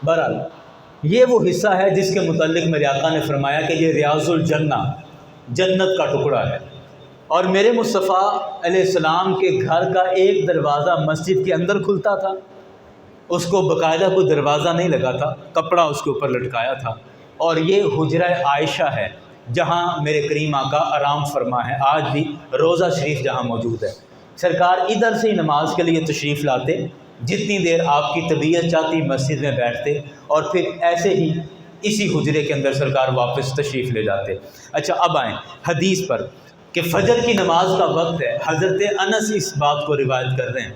بہرحال یہ وہ حصہ ہے جس کے متعلق میرے آقا نے فرمایا کہ یہ ریاض الجنہ، جنت کا ٹکڑا ہے۔ اور میرے مصطفیٰ علیہ السلام کے گھر کا ایک دروازہ مسجد کے اندر کھلتا تھا، اس کو باقاعدہ کوئی دروازہ نہیں لگا تھا، کپڑا اس کے اوپر لٹکایا تھا۔ اور یہ حجرہ عائشہ ہے جہاں میرے کریم آقا آرام فرما ہے، آج بھی روضہ شریف جہاں موجود ہے۔ سرکار ادھر سے ہی نماز کے لیے تشریف لاتے، جتنی دیر آپ کی طبیعت چاہتی مسجد میں بیٹھتے، اور پھر ایسے ہی اسی حجرے کے اندر سرکار واپس تشریف لے جاتے۔ اچھا، اب آئیں حدیث پر کہ فجر کی نماز کا وقت ہے۔ حضرت انس اس بات کو روایت کر رہے ہیں۔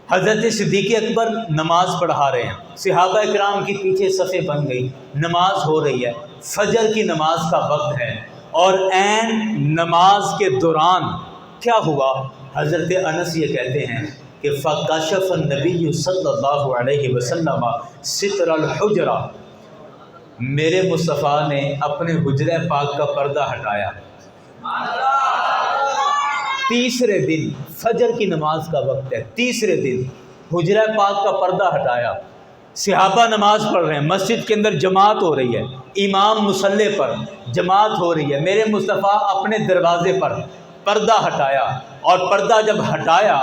حضرت صدیق اکبر نماز پڑھا رہے ہیں، صحابہ کرام کی پیچھے صفیں بن گئی، نماز ہو رہی ہے، فجر کی نماز کا وقت ہے، اور عین نماز کے دوران کیا ہوا؟ حضرت انس یہ کہتے ہیں کہ فَكَشَفَ النَّبِيُّ صلی اللہ علیہ وسلم سِتْرَ الْحُجْرَةِ، میرے مصطفیٰ نے اپنے حجرہ پاک کا پردہ ہٹایا۔ تیسرے دن فجر کی نماز کا وقت ہے، تیسرے دن حجرہ پاک کا پردہ ہٹایا، صحابہ نماز پڑھ رہے ہیں، مسجد کے اندر جماعت ہو رہی ہے، امام مصلی پر جماعت ہو رہی ہے، میرے مصطفیٰ اپنے دروازے پر پردہ ہٹایا، اور پردہ جب ہٹایا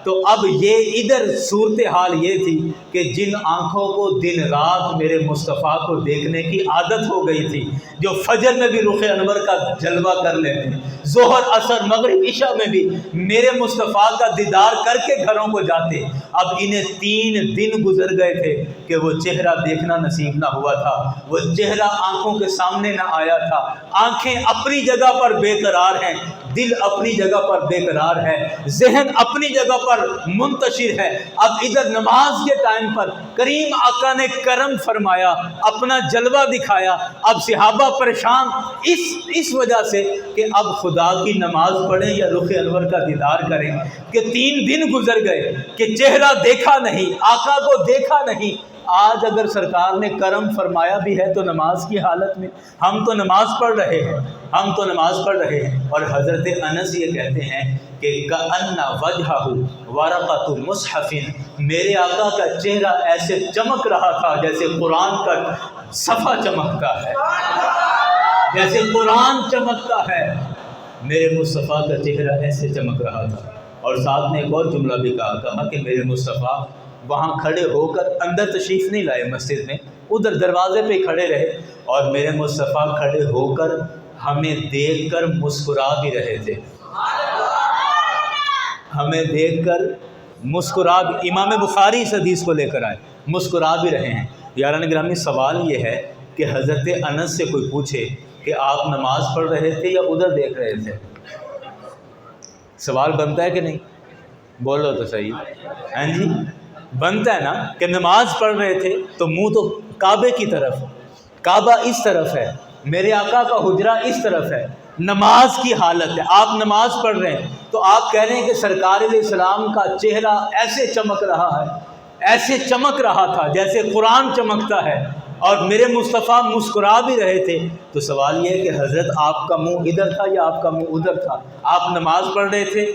تو اب یہ ادھر صورتحال یہ تھی کہ جن آنکھوں کو دن رات میرے مصطفیٰ کو دیکھنے کی عادت ہو گئی تھی، جو فجر میں بھی رخ انور کا جلوہ کر لیتے، ظہر عصر مغرب عشاء میں بھی میرے مصطفیٰ کا دیدار کر کے گھروں کو جاتے، اب انہیں 3 دن گزر گئے تھے کہ وہ چہرہ دیکھنا نصیب نہ ہوا تھا، وہ چہرہ آنکھوں کے سامنے نہ آیا تھا۔ آنکھیں اپنی جگہ پر بے قرار ہیں، دل اپنی جگہ پر بے قرار ہے، ذہن اپنی جگہ پر منتشر ہے۔ اب ادھر نماز کے ٹائم پر کریم آقا نے کرم فرمایا، اپنا جلوہ دکھایا۔ اب صحابہ پریشان اس وجہ سے کہ اب خدا کی نماز پڑھیں یا رخ انور کا دیدار کریں، کہ 3 دن گزر گئے کہ چہرہ دیکھا نہیں، آقا کو دیکھا نہیں۔ آج اگر سرکار نے کرم فرمایا بھی ہے تو نماز کی حالت میں، ہم تو نماز پڑھ رہے ہیں، ہم تو نماز پڑھ رہے ہیں۔ اور حضرت انس یہ کہتے ہیں کہ کأن وجہہ ورقۃ مصحف، میرے آقا کا چہرہ ایسے چمک رہا تھا جیسے قرآن کا صفحہ چمکتا ہے، جیسے قرآن چمکتا ہے، میرے مصطفیٰ کا چہرہ ایسے چمک رہا تھا۔ اور ساتھ نے ایک اور جملہ بھی کہا کہ میرے مصطفیٰ وہاں کھڑے ہو کر اندر تشریف نہیں لائے مسجد میں، ادھر دروازے پہ کھڑے رہے، اور میرے مصطفیٰ کھڑے ہو کر ہمیں دیکھ کر مسکرا بھی رہے تھے، ہمیں دیکھ کر مسکرا بھی، امام بخاری اس حدیث کو لے کر آئے، مسکرا بھی رہے ہیں۔ یاران گرامی، سوال یہ ہے کہ حضرت انس سے کوئی پوچھے کہ آپ نماز پڑھ رہے تھے یا ادھر دیکھ رہے تھے؟ سوال بنتا ہے کہ نہیں؟ بولو تو صحیح، ہاں جی بنتا ہے نا، کہ نماز پڑھ رہے تھے تو منہ تو کعبے کی طرف، کعبہ اس طرف ہے، میرے آقا کا حجرہ اس طرف ہے، نماز کی حالت ہے، آپ نماز پڑھ رہے ہیں، تو آپ کہہ رہے ہیں کہ سرکار علیہ السلام کا چہرہ ایسے چمک رہا ہے، ایسے چمک رہا تھا جیسے قرآن چمکتا ہے، اور میرے مصطفیٰ مسکرا بھی رہے تھے۔ تو سوال یہ ہے کہ حضرت آپ کا منہ ادھر تھا یا آپ کا منہ ادھر تھا؟ آپ نماز پڑھ رہے تھے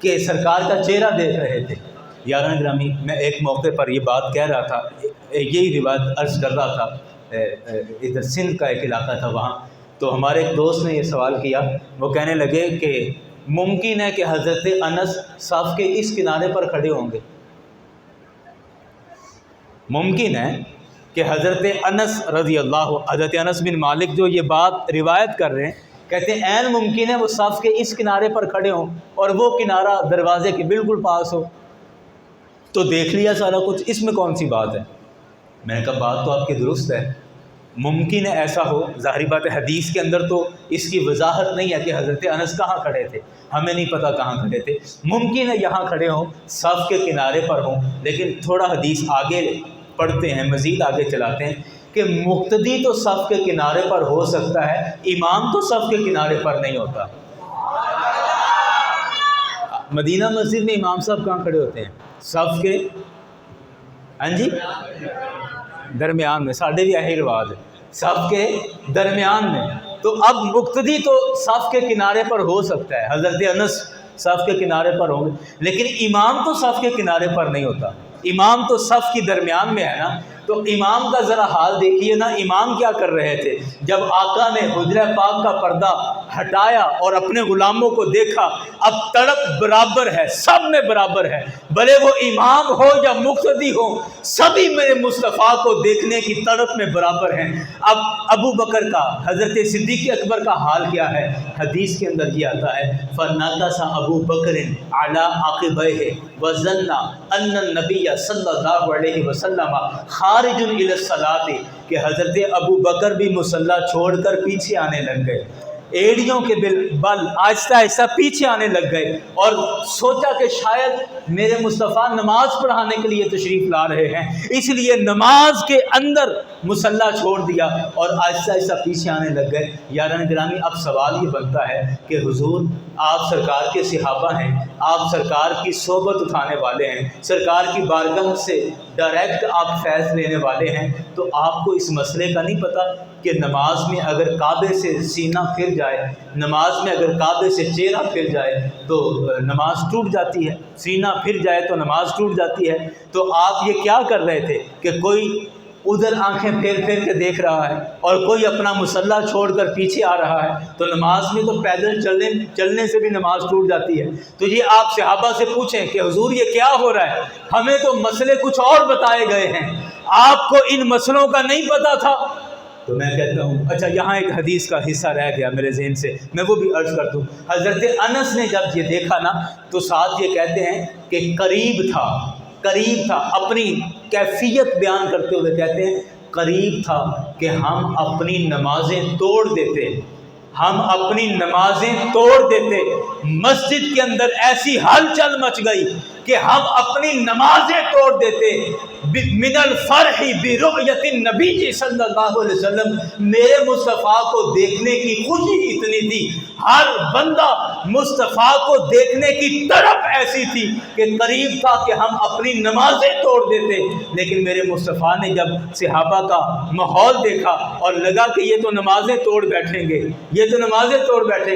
کہ سرکار کا چہرہ دیکھ رہے تھے؟ یاران گرامی، میں ایک موقع پر یہ بات کہہ رہا تھا، یہی روایت عرض کر رہا تھا، ادھر سندھ کا ایک علاقہ تھا وہاں، تو ہمارے ایک دوست نے یہ سوال کیا، وہ کہنے لگے کہ ممکن ہے کہ حضرت انس صف کے اس کنارے پر کھڑے ہوں گے، ممکن ہے کہ حضرت انس رضی اللہ، حضرت انس بن مالک جو یہ بات روایت کر رہے ہیں، کہتے ہیں عین ممکن ہے وہ صف کے اس کنارے پر کھڑے ہوں اور وہ کنارہ دروازے کے بالکل پاس ہو، تو دیکھ لیا سارا کچھ، اس میں کون سی بات ہے؟ میں نے کہا بات تو آپ کی درست ہے، ممکن ہے ایسا ہو، ظاہری بات ہے حدیث کے اندر تو اس کی وضاحت نہیں ہے کہ حضرت انس کہاں کھڑے تھے، ہمیں نہیں پتہ کہاں کھڑے تھے، ممکن ہے یہاں کھڑے ہوں، صف کے کنارے پر ہوں، لیکن تھوڑا حدیث آگے پڑھتے ہیں، مزید آگے چلاتے ہیں کہ مقتدی تو صف کے کنارے پر ہو سکتا ہے، امام تو صف کے کنارے پر نہیں ہوتا۔ مدینہ مسجد میں امام صاحب کہاں کھڑے ہوتے ہیں؟ صف کے، ہاں جی درمیان میں، ساڈے بھی یہی رواج ہے، صف کے درمیان میں، تو اب مقتدی تو صف کے کنارے پر ہو سکتا ہے، حضرت انس صف کے کنارے پر ہوں گے، لیکن امام تو صف کے کنارے پر نہیں ہوتا۔ امام تو صف کی درمیان میں ہے نا، تو امام کا ذرا حال دیکھیے نا، امام کیا کر رہے تھے جب آقا نے حجرہ پاک کا پردہ ہٹایا اور اپنے غلاموں کو دیکھا، اب تڑپ برابر ہے، سب میں برابر ہے، بھلے وہ امام ہو یا مقتدی ہو، سبھی میرے مصطفیٰ کو دیکھنے کی تڑپ میں برابر ہیں۔ اب ابو بکر کا، حضرت صدیق اکبر کا حال کیا ہے؟ حدیث کے اندر یہ آتا ہے فَنَكَسَ ابو بکر علی عقبیہ وظن ان النبی صلی اللہ علیہ وسلم خارج الی الصلاۃ، کہ حضرت ابو بکر بھی مصلی چھوڑ کر پیچھے آنے لگ گئے، ایڑیوں کے بل آہستہ آہستہ پیچھے آنے لگ گئے، اور سوچا کہ شاید میرے مصطفیٰ نماز پڑھانے کے لیے تشریف لا رہے ہیں، اس لیے نماز کے اندر مصلی چھوڑ دیا اور آہستہ آہستہ پیچھے آنے لگ گئے۔ یاران گرامی، اب سوال یہ بنتا ہے کہ حضور آپ سرکار کے صحابہ ہیں، آپ سرکار کی صحبت اٹھانے والے ہیں، سرکار کی بارگاہ سے ڈائریکٹ آپ فیض لینے والے ہیں، تو آپ کو اس مسئلے کا نہیں پتہ کہ نماز میں اگر کعبے سے سینہ پھر جائے، نماز میں اگر کعبے سے چہرہ پھر جائے تو نماز ٹوٹ جاتی ہے، سینہ پھر جائے تو نماز ٹوٹ جاتی ہے؟ تو آپ یہ کیا کر رہے تھے کہ کوئی ادھر آنکھیں پھیر پھیر کے دیکھ رہا ہے اور کوئی اپنا مصلی چھوڑ کر پیچھے آ رہا ہے، تو نماز میں تو پیدل چلنے سے بھی نماز ٹوٹ جاتی ہے۔ تو یہ آپ صحابہ سے پوچھیں کہ حضور یہ کیا ہو رہا ہے، ہمیں تو مسئلے کچھ اور بتائے گئے ہیں، آپ کو ان مسئلوں کا نہیں پتہ تھا؟ تو میں کہتا ہوں اچھا، یہاں ایک حدیث کا حصہ رہ گیا میرے ذہن سے، میں وہ بھی عرض کر دوں۔ حضرت انس نے جب یہ دیکھا نا تو ساتھ یہ کہتے ہیں کہ قریب تھا، اپنی کیفیت بیان کرتے ہوئے کہتے ہیں قریب تھا کہ ہم اپنی نمازیں توڑ دیتے، مسجد کے اندر ایسی ہلچل مچ گئی کہ ہم اپنی نمازیں توڑ دیتے، من الفرح برؤیت النبی صلی اللہ علیہ وسلم، میرے مصطفیٰ کو دیکھنے کی خوشی اتنی تھی، ہر بندہ مصطفیٰ کو دیکھنے کی طرف ایسی تھی کہ قریب تھا کہ ہم اپنی نمازیں توڑ دیتے۔ لیکن میرے مصطفیٰ نے جب صحابہ کا ماحول دیکھا اور لگا کہ یہ تو نمازیں توڑ بیٹھیں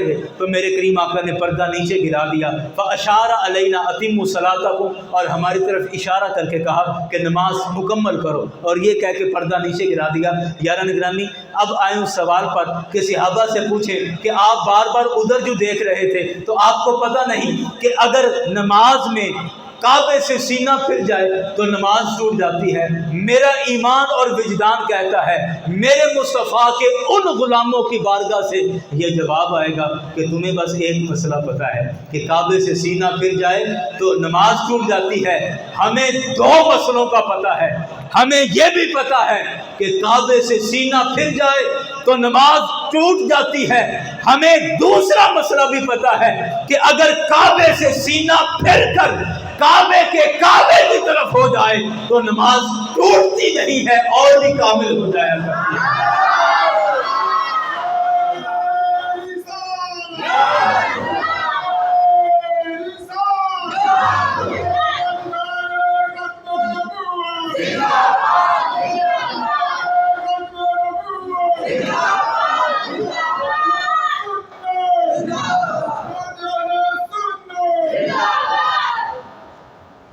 گے، تو میرے کریم آقا نے پردہ نیچے گرا دیا، فَأَشَارَ عَلَيْنَا أَتِمُّوا صَلَاتَكُمْ، اور ہماری طرف اشارہ کر کے کہا کہ نماز مکمل کرو، اور یہ کہہ کے پردہ نیچے گرا دیا۔ یاران گرامی، اب آئے اس سوال پر کہ صحابہ سے پوچھیں کہ آپ بار بار ادھر جو دیکھ رہے تھے تو آپ کو پتہ نہیں کہ اگر نماز میں کعبے سے سینہ پھر جائے تو نماز ٹوٹ جاتی ہے؟ میرا ایمان اور وجدان کہتا ہے میرے مصطفیٰ کے ان غلاموں کی بارگاہ سے یہ جواب آئے گا کہ تمہیں بس ایک مسئلہ پتہ ہے کہ کعبے سے سینہ پھر جائے تو نماز ٹوٹ جاتی ہے، ہمیں دو مسئلوں کا پتہ ہے، ہمیں یہ بھی پتہ ہے کہ کعبے سے سینہ پھر جائے تو نماز ٹوٹ جاتی ہے، ہمیں دوسرا مسئلہ بھی پتہ ہے کہ اگر کعبے سے سینہ پھر کر کعبے کے کعبے کی طرف ہو جائے تو نماز ٹوٹتی نہیں ہے اور بھی کامل ہو جایا کرتی ہے۔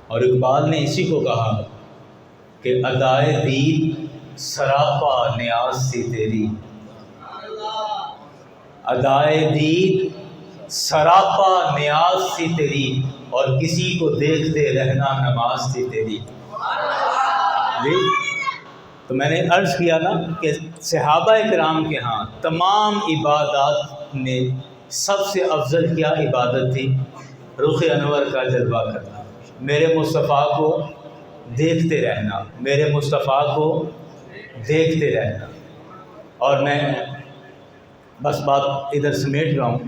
اور اقبال نے اسی کو کہا کہ ادائے دید سراپا نیاز تھی تیری، ادائے دید سراپا نیاز تھی تیری، اور کسی کو دیکھتے رہنا نماز تھی تیری۔ تو میں نے عرض کیا نا کہ صحابہ کرام کے ہاں تمام عبادات میں سب سے افضل کیا عبادت تھی؟ رخ انور کا جلوہ کرنا، میرے مصطفیٰ کو دیکھتے رہنا، میرے مصطفیٰ کو دیکھتے رہنا۔ اور میں بس بات ادھر سمیٹ رہا ہوں،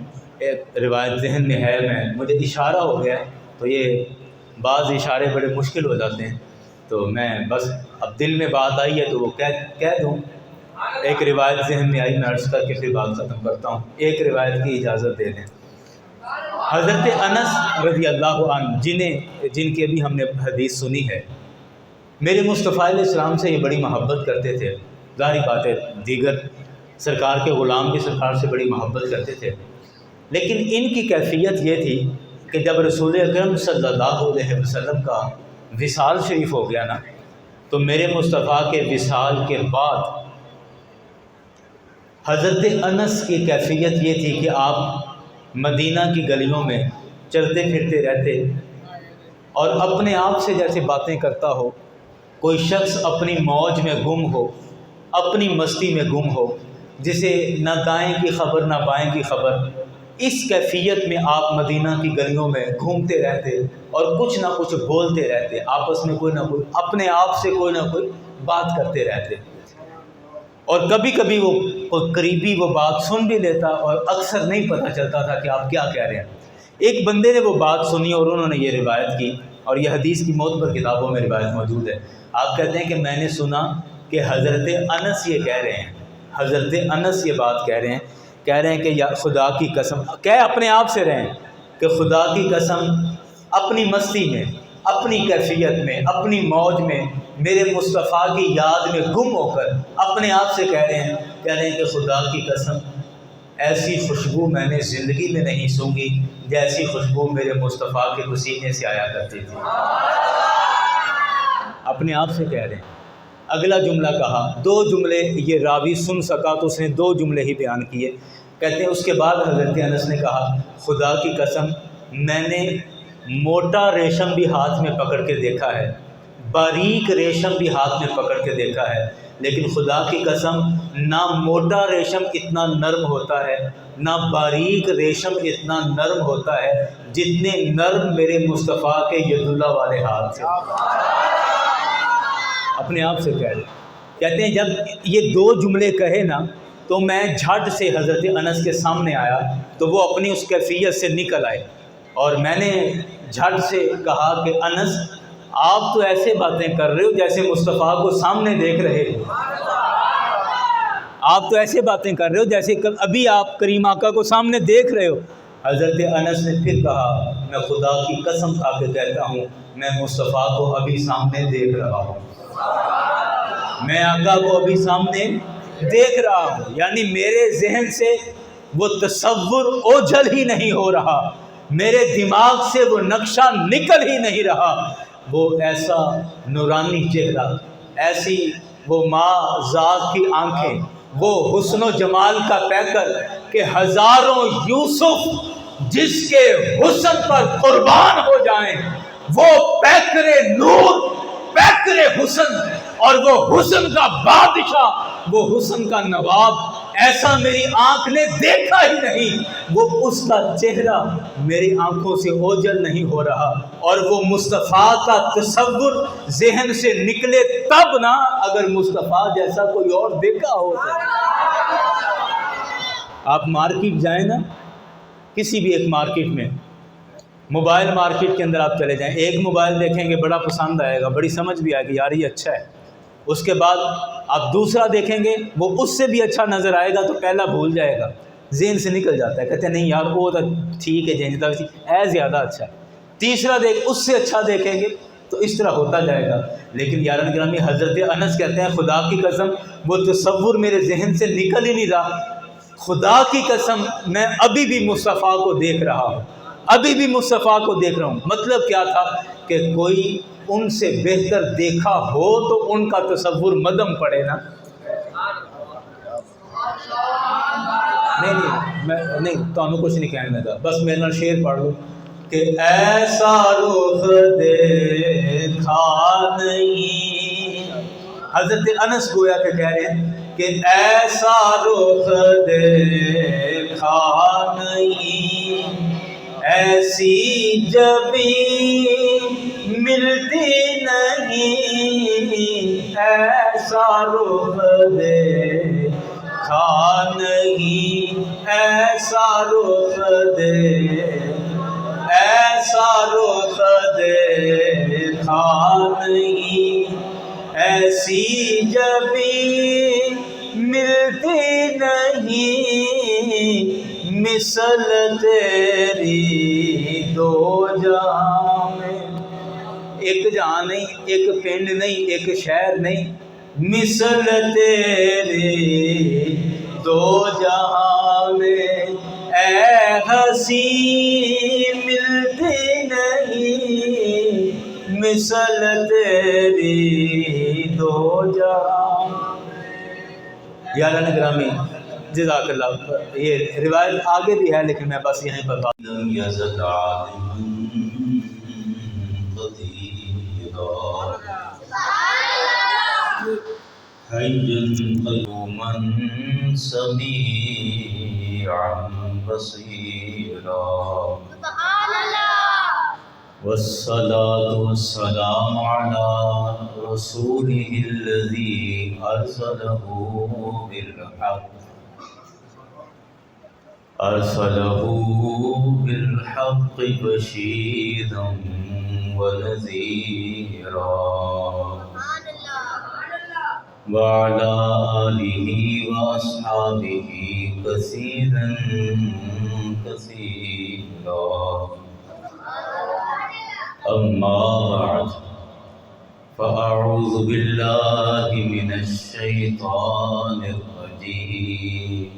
ایک روایت ذہن میں ہے، مجھے اشارہ ہو گیا تو یہ بعض اشارے بڑے مشکل ہو جاتے ہیں، تو میں بس اب دل میں بات آئی ہے تو وہ کہہ دوں۔ ایک روایت ذہن میں آئی، میں عرض کر کے پھر بات ختم کرتا ہوں، ایک روایت کی اجازت دے دیں۔ حضرت انس رضی اللہ عنہ جن کی ابھی ہم نے حدیث سنی ہے، میرے مصطفیٰ علیہ السلام سے یہ بڑی محبت کرتے تھے، ظاہری بات ہے دیگر سرکار کے غلام بھی سرکار سے بڑی محبت کرتے تھے، لیکن ان کی کیفیت یہ تھی کہ جب رسول اکرم صلی اللہ علیہ وسلم کا وصال شریف ہو گیا نا، تو میرے مصطفیٰ کے وصال کے بعد حضرت انس کی کیفیت یہ تھی کہ آپ مدینہ کی گلیوں میں چلتے پھرتے رہتے اور اپنے آپ سے جیسے باتیں کرتا ہو، کوئی شخص اپنی موج میں گم ہو، اپنی مستی میں گم ہو، جسے نہ دائیں کی خبر نہ بائیں کی خبر، اس کیفیت میں آپ مدینہ کی گلیوں میں گھومتے رہتے اور کچھ نہ کچھ بولتے رہتے، آپس میں کوئی نہ کوئی اپنے آپ سے کوئی نہ کوئی بات کرتے رہتے، اور کبھی کبھی وہ کوئی قریبی وہ بات سن بھی لیتا اور اکثر نہیں پتہ چلتا تھا کہ آپ کیا کہہ رہے ہیں۔ ایک بندے نے وہ بات سنی اور انہوں نے یہ روایت کی، اور یہ حدیث کی معتبر کتابوں میں روایت موجود ہے۔ آپ کہتے ہیں کہ میں نے سنا کہ حضرت انس یہ کہہ رہے ہیں، حضرت انس یہ بات کہہ رہے ہیں کہ یا خدا کی قسم، کہہ اپنے آپ سے رہے ہیں کہ خدا کی قسم اپنی مستی میں، اپنی کیفیت میں، اپنی موج میں، میرے مصطفیٰ کی یاد میں گم ہو کر اپنے آپ سے کہہ رہے ہیں کہ خدا کی قسم ایسی خوشبو میں نے زندگی میں نہیں سونگھی جیسی خوشبو میرے مصطفیٰ کے پسینے سے آیا کرتی تھی۔ اپنے آپ سے کہہ رہے ہیں۔ اگلا جملہ کہا، دو جملے یہ راوی سن سکا تو اس نے دو جملے ہی بیان کیے، کہتے ہیں اس کے بعد حضرت انس نے کہا خدا کی قسم میں نے موٹا ریشم بھی ہاتھ میں پکڑ کے دیکھا ہے، باریک ریشم بھی ہاتھ میں پکڑ کے دیکھا ہے، لیکن خدا کی قسم نہ موٹا ریشم اتنا نرم ہوتا ہے نہ باریک ریشم اتنا نرم ہوتا ہے جتنے نرم میرے مصطفیٰ کے ید اللہ والے ہاتھ سے۔ اپنے آپ سے کہہ رہے، کہتے ہیں جب یہ دو جملے کہے نا تو میں جھٹ سے حضرت انس کے سامنے آیا تو وہ اپنی اس کیفیت سے نکل آئے، اور میں نے جھٹ سے کہا کہ انس آپ تو ایسے باتیں کر رہے ہو جیسے مصطفیٰ کو سامنے دیکھ رہے ہو، آپ تو ایسے باتیں کر رہے ہو جیسے ابھی آپ کریم آقا کو سامنے دیکھ رہے ہو۔ حضرت انس نے پھر کہا میں خدا کی قسم کھا کے کہتا ہوں میں مصطفیٰ کو ابھی سامنے دیکھ رہا ہوں، میں آقا کو ابھی سامنے دیکھ رہا ہوں، یعنی میرے ذہن سے وہ تصور اوجھل ہی نہیں ہو رہا، میرے دماغ سے وہ نقشہ نکل ہی نہیں رہا، وہ ایسا نورانی چہرہ، ایسی وہ ماں ذات کی آنکھیں، وہ حسن و جمال کا پیکر کہ ہزاروں یوسف جس کے حسن پر قربان ہو جائیں، وہ پیکر نور، پیکر حسن، اور وہ حسن کا بادشاہ، وہ حسن کا نواب ایسا میری آنکھ نے دیکھا ہی نہیں، وہ اس کا چہرہ میری آنکھوں سے اوجھل نہیں ہو رہا، اور وہ مصطفیٰ کا تصور ذہن سے نکلے تب نہ اگر مصطفیٰ جیسا کوئی اور دیکھا ہو تو۔ آپ مارکیٹ جائیں نا، کسی بھی ایک مارکیٹ میں، موبائل مارکیٹ کے اندر آپ چلے جائیں، ایک موبائل دیکھیں گے بڑا پسند آئے گا، بڑی سمجھ بھی آئے گی یار یہ اچھا ہے، اس کے بعد آپ دوسرا دیکھیں گے وہ اس سے بھی اچھا نظر آئے گا تو پہلا بھول جائے گا، ذہن سے نکل جاتا ہے، کہتے ہیں نہیں یار وہ تو ٹھیک ہے جینجتا اے زیادہ اچھا ہے، تیسرا اس سے اچھا دیکھیں گے تو اس طرح ہوتا جائے گا۔ لیکن یاران گرامی حضرت انس کہتے ہیں خدا کی قسم وہ تصور میرے ذہن سے نکل ہی نہیں رہا، خدا کی قسم میں ابھی بھی مصطفیٰ کو دیکھ رہا ہوں، ابھی بھی مصطفیٰ کو دیکھ رہا ہوں۔ مطلب کیا تھا کہ کوئی ان سے بہتر دیکھا ہو تو ان کا تصور مدم پڑے نا۔ نہیں تانوں کچھ نہیں کہنے لگا، بس میرے نال شعر پڑھ لو کہ ایسا رخ دیکھا نہیں، حضرت انس گویا کہ کہہ رہے ہیں کہ ایسا رخ دیکھا نہیں، ایسی جبیں ملتی نہیں، ایسا رخ دیکھا نہیں، ایسا رخ دیکھا نہیں، ایسی جبیں ملتی نہیں، مثل تیری دو جہاں میں، ایک جہاں نہیں، ایک پنڈ نہیں، ایک شہر نہیں، مثل تیری دو جہاں میں اے حسین ملتی نہیں، مثل تیری دو جہاں. یا اللہ گرامی جزاک اللہ. یہ روایت آگے بھی ہے لیکن میں بس یہیں پر حيا قيوما سميعا بصيرا. سبحان الله. والصلاة والسلام على رسوله الذي أرسله بالحق بشيرا ونذيرا. وعلى آله وأصحابه كثيرا كثيرا. أما بعد فأعوذ بالله من الشيطان الرجيم.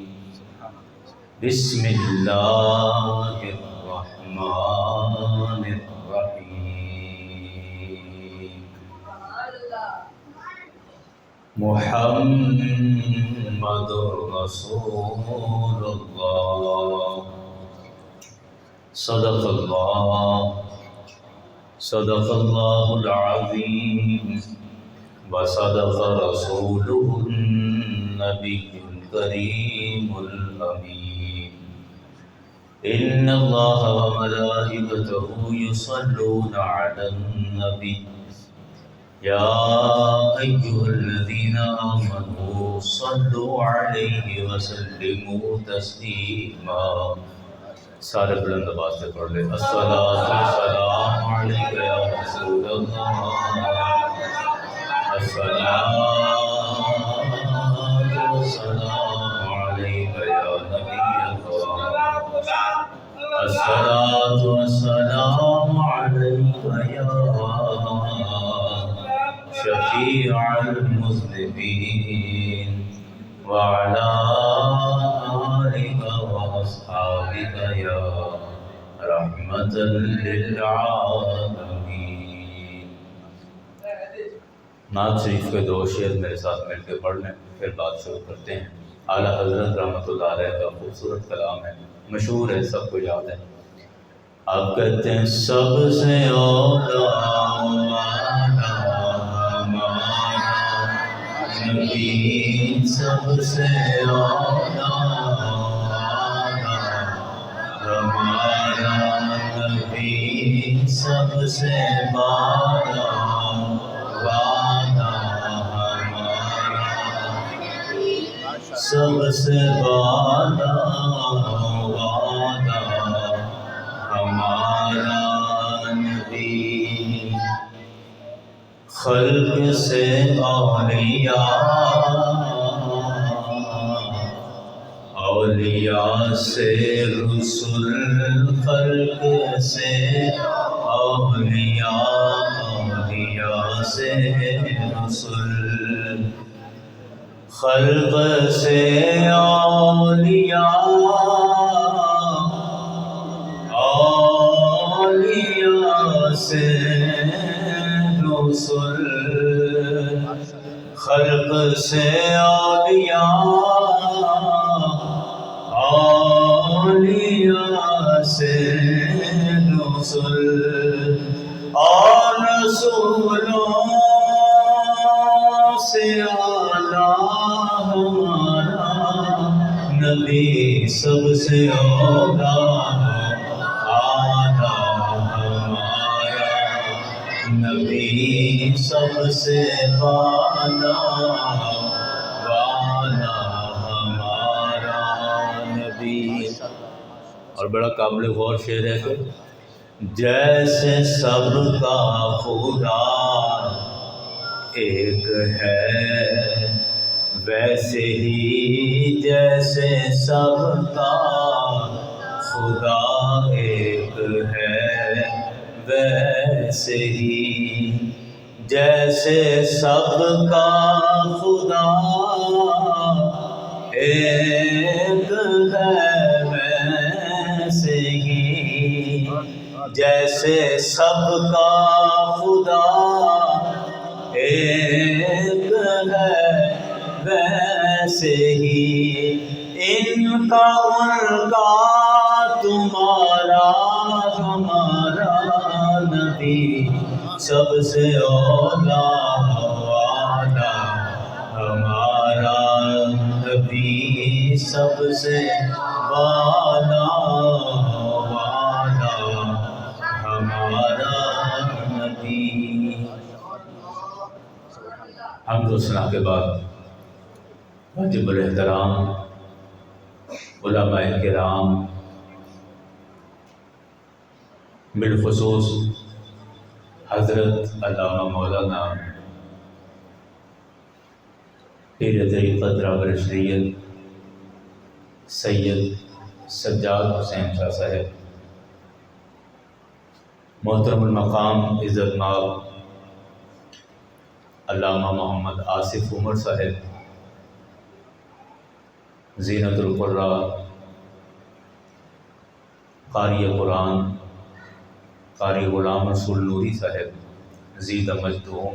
بسم الله الرحمن الرحيم. محمد رسول الله. صدق الله العظيم وصدق رسوله النبي الكريم الأمين. إن الله وملائكته يصلون على النبي يا أيها الذين آمنوا صلوا عليه وسلموا تسليما. سارے بلند آواز سے پڑھ لیں. الصلاۃ والسلام علیک یا رسول اللہ. الصلاۃ والسلام علیک یا نبی اللہ. الصلاۃ والسلام علیک یا شفیع المذنبین وعلى آلك وأصحابك يا رحمة للعالمين. نعت شریف کے دو شعر میرے ساتھ مل کے پڑھ لیں پھر بات شروع کرتے ہیں. اعلیٰ حضرت رحمۃ اللہ علیہ کا خوبصورت کلام ہے, مشہور ہے, سب کو یاد ہے. آپ کہتے ہیں سب سے اولا نبی, سب سے اولا ہمارا نبی, سب سے بالا والا ہمارا, سب سے بالا والا ہمارا نبی. خلق سے اولیاء سے رسل, خلق سے اولیاء سے رسل, خلق سے اولیاء سے رسل, خلق سے اولیاء سے رسل, اور رسولوں سے اعلیٰ ہمارا نبی, سب سے اولیاء نبی, سب سے بالا والا ہمارا نبی. اور بڑا قابل غور شعر ہے کہ جیسے سب کا خدا ایک ہے ویسے ہی, جیسے سب کا خدا ایک ہے ویسے ہی, جیسے سب کا خدا ایک ہے ویسے ہی, جیسے سب کا خدا ایک ہے ویسے ہی ان کا ان کا تمہارا ہمارا نبی سب سے اولا والا ہمارا نبی سب سے والا والا ہمارا نبی۔ حمد و ثنا کے بعد واجب الاحترام علماء کرام، بالخصوص حضرت علامہ مولانا پیر طریقت راہبر شریعت سید سجاد حسین شاہ صاحب، محترم المقام عزت مآب علامہ محمد آصف عمر صاحب، زینت القراء قاری قرآن قاری غلام رسول نوری صاحب زیدہ مجدوم،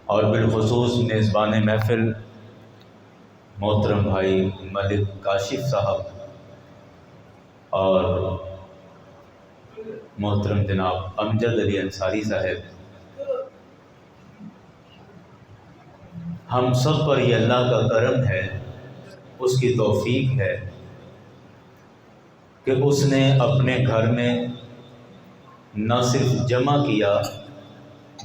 اور بالخصوص میزبان محفل محترم بھائی ملک کاشف صاحب اور محترم جناب امجد علی انصاری صاحب، ہم سب پر یہ اللہ کا کرم ہے، اس کی توفیق ہے کہ اس نے اپنے گھر میں نہ صرف جمع کیا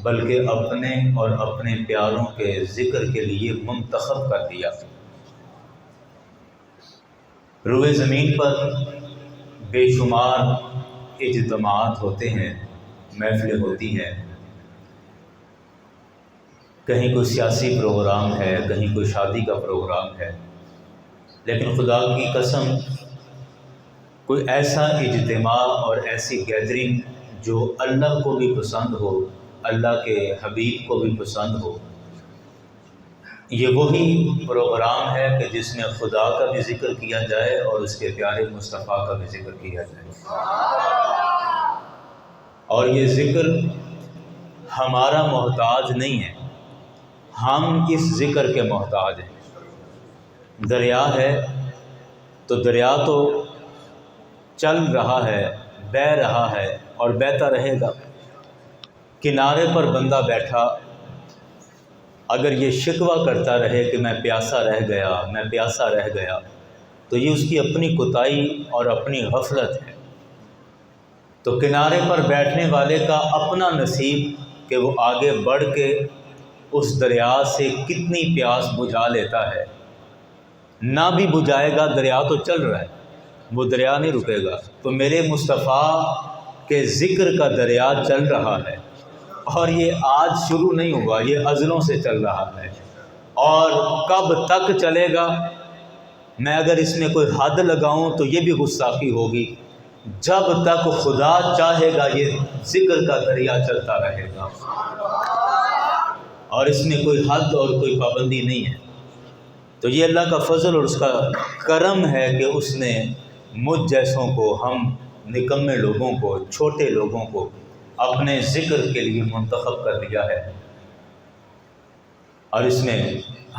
بلکہ اپنے اور اپنے پیاروں کے ذکر کے لیے منتخب کر دیا۔ روئے زمین پر بے شمار اجتماعات ہوتے ہیں، محفلیں ہوتی ہیں، کہیں کوئی سیاسی پروگرام ہے، کہیں کوئی شادی کا پروگرام ہے، لیکن خدا کی قسم کوئی ایسا اجتماع اور ایسی گیدرنگ جو اللہ کو بھی پسند ہو، اللہ کے حبیب کو بھی پسند ہو، یہ وہی پروگرام ہے کہ جس میں خدا کا بھی ذکر کیا جائے اور اس کے پیارے مصطفیٰ کا بھی ذکر کیا جائے، اور یہ ذکر ہمارا محتاج نہیں ہے، ہم اس ذکر کے محتاج ہیں۔ دریا ہے تو دریا تو چل رہا ہے، بہہ رہا ہے اور بہتا رہے گا۔ کنارے پر بندہ بیٹھا اگر یہ شکوہ کرتا رہے کہ میں پیاسا رہ گیا، میں پیاسا رہ گیا، تو یہ اس کی اپنی کوتاہی اور اپنی غفلت ہے۔ تو کنارے پر بیٹھنے والے کا اپنا نصیب کہ وہ آگے بڑھ کے اس دریا سے کتنی پیاس بجھا لیتا ہے۔ نہ بھی بجھائے گا، دریا تو چل رہا ہے، وہ دریا نہیں رکے گا۔ تو میرے مصطفیٰ کے ذکر کا دریا چل رہا ہے، اور یہ آج شروع نہیں ہوا، یہ ازلوں سے چل رہا ہے، اور کب تک چلے گا؟ میں اگر اس میں کوئی حد لگاؤں تو یہ بھی گستاخی ہوگی۔ جب تک خدا چاہے گا یہ ذکر کا دریا چلتا رہے گا، اور اس میں کوئی حد اور کوئی پابندی نہیں ہے۔ تو یہ اللہ کا فضل اور اس کا کرم ہے کہ اس نے مجھ جیسوں کو، ہم نکمے لوگوں کو، چھوٹے لوگوں کو اپنے ذکر کے لیے منتخب کر لیا ہے، اور اس میں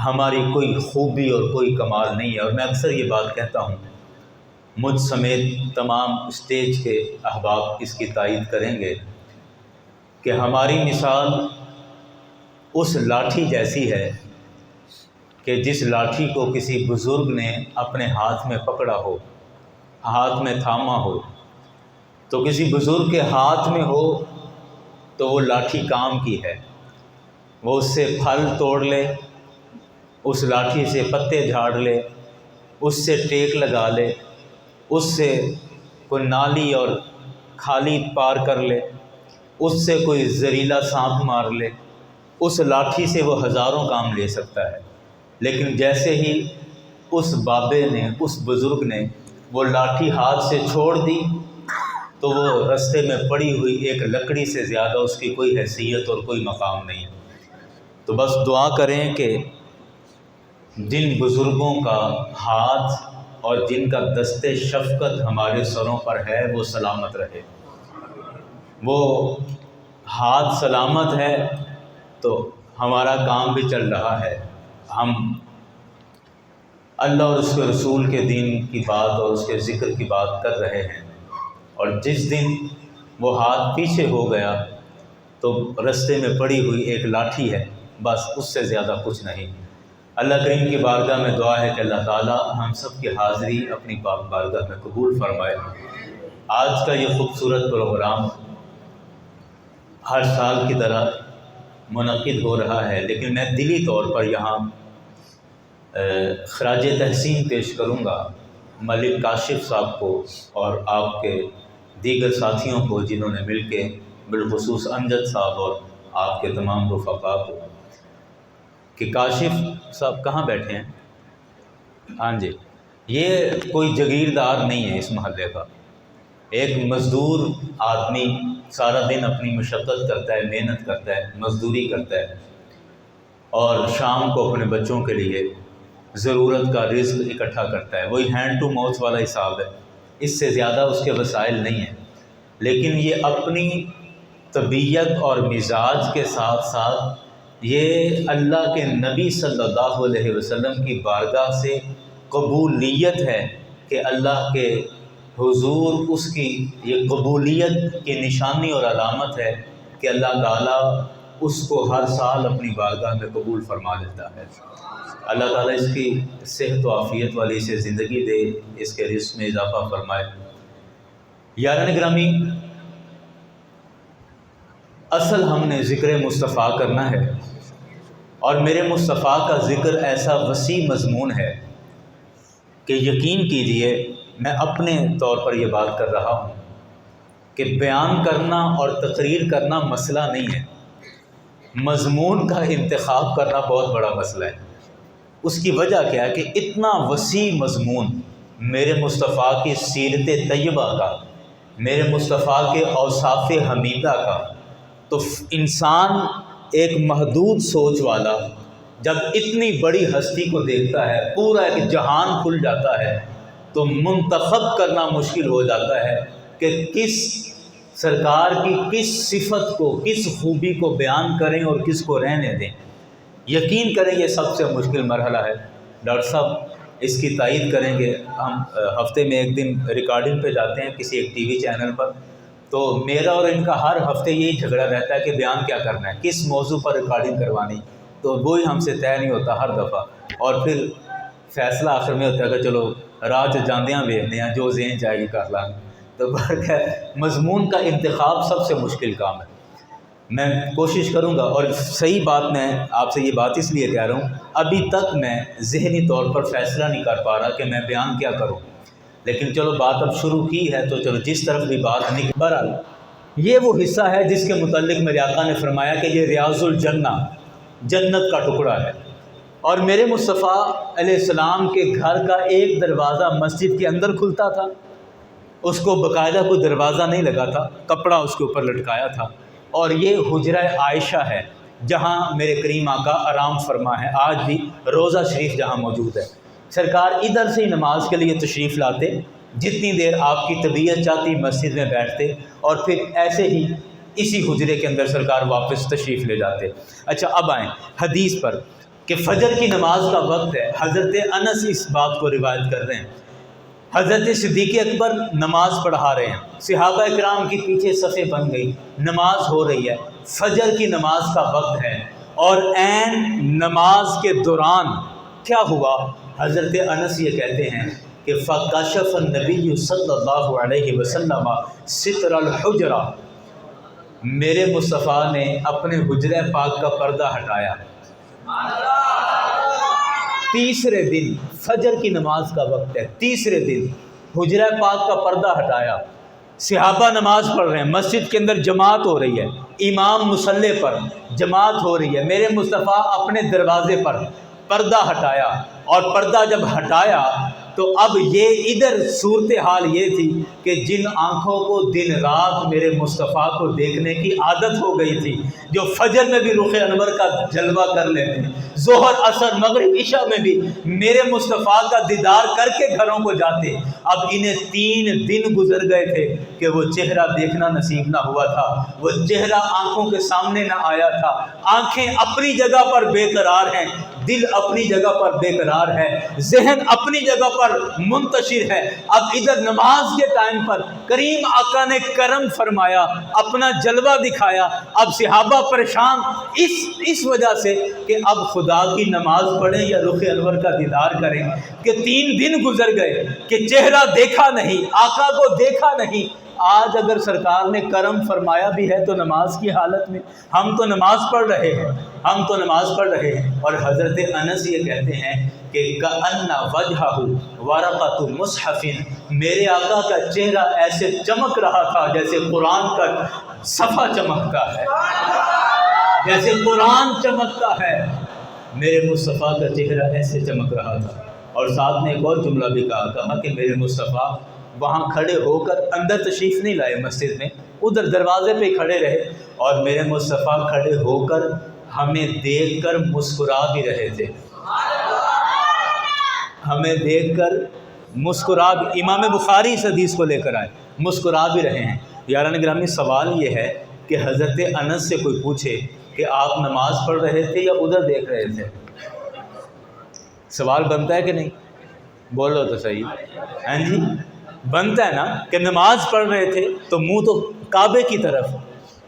ہماری کوئی خوبی اور کوئی کمال نہیں ہے۔ اور میں اکثر یہ بات کہتا ہوں، مجھ سمیت تمام اسٹیج کے احباب اس کی تائید کریں گے کہ ہماری مثال اس لاٹھی جیسی ہے کہ جس لاٹھی کو کسی بزرگ نے اپنے ہاتھ میں پکڑا ہو، ہاتھ میں تھاما ہو، تو کسی بزرگ کے ہاتھ میں ہو تو وہ لاٹھی کام کی ہے، وہ اس سے پھل توڑ لے، اس لاٹھی سے پتے جھاڑ لے، اس سے ٹیک لگا لے، اس سے کوئی نالی اور کھالی پار کر لے، اس سے کوئی زہریلا سانپ مار لے، اس لاٹھی سے وہ ہزاروں کام لے سکتا ہے۔ لیکن جیسے ہی اس بابے نے، اس بزرگ نے وہ لاٹھی ہاتھ سے چھوڑ دی تو وہ رستے میں پڑی ہوئی ایک لکڑی سے زیادہ اس کی کوئی حیثیت اور کوئی مقام نہیں۔ تو بس دعا کریں کہ جن بزرگوں کا ہاتھ اور جن کا دست شفقت ہمارے سروں پر ہے وہ سلامت رہے۔ وہ ہاتھ سلامت ہے تو ہمارا کام بھی چل رہا ہے، ہم اللہ اور اس کے رسول کے دین کی بات اور اس کے ذکر کی بات کر رہے ہیں، اور جس دن وہ ہاتھ پیچھے ہو گیا تو رستے میں پڑی ہوئی ایک لاٹھی ہے، بس اس سے زیادہ کچھ نہیں۔ اللہ کریم کی بارگاہ میں دعا ہے کہ اللہ تعالیٰ ہم سب کی حاضری اپنی پاک بارگاہ میں قبول فرمائے۔ آج کا یہ خوبصورت پروگرام ہر سال کی طرح منعقد ہو رہا ہے، لیکن میں دلی طور پر یہاں خراج تحسین پیش کروں گا ملک کاشف صاحب کو اور آپ کے دیگر ساتھیوں کو جنہوں نے مل کے، بالخصوص امجد صاحب اور آپ کے تمام رفقاء کو، کہ کاشف صاحب کہاں بیٹھے ہیں؟ ہاں جی، یہ کوئی جاگیردار نہیں ہے اس محلے کا، ایک مزدور آدمی سارا دن اپنی مشقت کرتا ہے، محنت کرتا ہے، مزدوری کرتا ہے، اور شام کو اپنے بچوں کے لیے ضرورت کا رزق اکٹھا کرتا ہے۔ وہی ہینڈ ٹو ماؤتھ والا حساب ہے، اس سے زیادہ اس کے وسائل نہیں ہیں، لیکن یہ اپنی طبیعت اور مزاج کے ساتھ ساتھ یہ اللہ کے نبی صلی اللہ علیہ وسلم کی بارگاہ سے قبولیت ہے کہ اللہ کے حضور اس کی یہ قبولیت کی نشانی اور علامت ہے کہ اللہ تعالیٰ اس کو ہر سال اپنی بارگاہ میں قبول فرما لیتا ہے۔ اللہ تعالیٰ اس کی صحت و عافیت والی سے زندگی دے، اس کے رزق میں اضافہ فرمائے۔ یاران گرامی، اصل ہم نے ذکر مصطفیٰ کرنا ہے، اور میرے مصطفیٰ کا ذکر ایسا وسیع مضمون ہے کہ یقین کیجئے میں اپنے طور پر یہ بات کر رہا ہوں کہ بیان کرنا اور تقریر کرنا مسئلہ نہیں ہے، مضمون کا انتخاب کرنا بہت بڑا مسئلہ ہے۔ اس کی وجہ کیا ہے کہ اتنا وسیع مضمون میرے مصطفیٰ کی سیرت طیبہ کا، میرے مصطفیٰ کے اوصاف حمیدہ کا، تو انسان ایک محدود سوچ والا جب اتنی بڑی ہستی کو دیکھتا ہے، پورا ایک جہان کھل جاتا ہے، تو منتخب کرنا مشکل ہو جاتا ہے کہ کس سرکار کی کس صفت کو، کس خوبی کو بیان کریں اور کس کو رہنے دیں۔ یقین کریں یہ سب سے مشکل مرحلہ ہے۔ ڈاکٹر صاحب اس کی تائید کریں گے، ہم ہفتے میں ایک دن ریکارڈنگ پہ جاتے ہیں کسی ایک ٹی وی چینل پر، تو میرا اور ان کا ہر ہفتے یہی جھگڑا رہتا ہے کہ بیان کیا کرنا ہے، کس موضوع پر ریکارڈنگ کروانی، تو وہی ہم سے طے نہیں ہوتا ہر دفعہ، اور پھر فیصلہ آخر میں ہوتا ہے کہ چلو راج جاندیاں بھیجنے ہیں، جو ذہن چاہے گی کر لیں۔ تو مضمون کا انتخاب سب سے مشکل کام ہے۔ میں کوشش کروں گا، اور صحیح بات میں آپ سے یہ بات اس لیے کہہ رہا ہوں، ابھی تک میں ذہنی طور پر فیصلہ نہیں کر پا رہا کہ میں بیان کیا کروں، لیکن چلو بات اب شروع کی ہے تو چلو جس طرف بھی بات نکل۔ بہرحال یہ وہ حصہ ہے جس کے متعلق میرے آقا نے فرمایا کہ یہ ریاض الجنہ، جنت کا ٹکڑا ہے، اور میرے مصطفیٰ علیہ السلام کے گھر کا ایک دروازہ مسجد کے اندر کھلتا تھا، اس کو باقاعدہ کوئی دروازہ نہیں لگا تھا، کپڑا اس کے اوپر لٹکایا تھا، اور یہ حجرہ عائشہ ہے جہاں میرے کریم آقا آرام فرما ہے، آج بھی روضہ شریف جہاں موجود ہے۔ سرکار ادھر سے ہی نماز کے لیے تشریف لاتے، جتنی دیر آپ کی طبیعت چاہتی مسجد میں بیٹھتے، اور پھر ایسے ہی اسی حجرے کے اندر سرکار واپس تشریف لے جاتے۔ اچھا اب آئیں حدیث پر کہ فجر کی نماز کا وقت ہے۔ حضرت انس اس بات کو روایت کر رہے ہیں، حضرت صدیق اکبر نماز پڑھا رہے ہیں، صحابہ اکرام کی پیچھے صفیں بن گئی، نماز ہو رہی ہے، فجر کی نماز کا وقت ہے، اور عین نماز کے دوران کیا ہوا؟ حضرت انس یہ کہتے ہیں کہ فَكَشَفَ النَّبِيُّ صلی اللہ علیہ وسلم سِتْرَ الْحُجْرَةِ، میرے مصطفیٰ نے اپنے حجرہ پاک کا پردہ ہٹایا۔ تیسرے دن فجر کی نماز کا وقت ہے، تیسرے دن حجرہ پاک کا پردہ ہٹایا، صحابہ نماز پڑھ رہے ہیں، مسجد کے اندر جماعت ہو رہی ہے، امام مصلی پر جماعت ہو رہی ہے، میرے مصطفیٰ اپنے دروازے پر پردہ ہٹایا، اور پردہ جب ہٹایا تو اب یہ ادھر صورتحال یہ تھی کہ جن آنکھوں کو دن رات میرے مصطفیٰ کو دیکھنے کی عادت ہو گئی تھی، جو فجر میں بھی رخ انور کا جلوہ کر لیتے، ظہر عصر مغرب عشاء میں بھی میرے مصطفیٰ کا دیدار کر کے گھروں کو جاتے، اب انہیں 3 دن گزر گئے تھے کہ وہ چہرہ دیکھنا نصیب نہ ہوا تھا، وہ چہرہ آنکھوں کے سامنے نہ آیا تھا۔ آنکھیں اپنی جگہ پر بے قرار ہیں، دل اپنی جگہ پر بے قرار ہے، ذہن اپنی جگہ پر منتشر ہے۔ اب ادھر نماز کے ٹائم پر کریم آقا نے کرم فرمایا، اپنا جلوہ دکھایا۔ اب صحابہ پریشان اس وجہ سے کہ اب خدا کی نماز پڑھیں یا رخ انور کا دیدار کریں، کہ 3 دن گزر گئے کہ چہرہ دیکھا نہیں، آقا کو دیکھا نہیں۔ آج اگر سرکار نے کرم فرمایا بھی ہے تو نماز کی حالت میں، ہم تو نماز پڑھ رہے ہیں، ہم تو نماز پڑھ رہے ہیں۔ اور حضرت انس یہ کہتے ہیں کہ کأن وجہہ ورقۃ مصحف، میرے آقا کا چہرہ ایسے چمک رہا تھا جیسے قرآن کا صفحہ چمکتا ہے، جیسے قرآن چمکتا ہے، میرے مصطفیٰ کا چہرہ ایسے چمک رہا تھا۔ اور ساتھ نے ایک اور جملہ بھی کہا کہ میرے مصطفیٰ وہاں کھڑے ہو کر اندر تشریف نہیں لائے مسجد میں، ادھر دروازے پہ کھڑے رہے، اور میرے مصطفیٰ کھڑے ہو کر ہمیں دیکھ کر مسکرا بھی رہے تھے، ہمیں دیکھ کر مسکرا بھی، امام بخاری اس حدیث کو لے کر آئے، مسکرا بھی رہے ہیں۔ یاران گرامی، سوال یہ ہے کہ حضرت انس سے کوئی پوچھے کہ آپ نماز پڑھ رہے تھے یا ادھر دیکھ رہے تھے، سوال بنتا ہے کہ نہیں؟ بولو تو صحیح، ہاں جی بنتا ہے نا، کہ نماز پڑھ رہے تھے تو منہ تو کعبے کی طرف،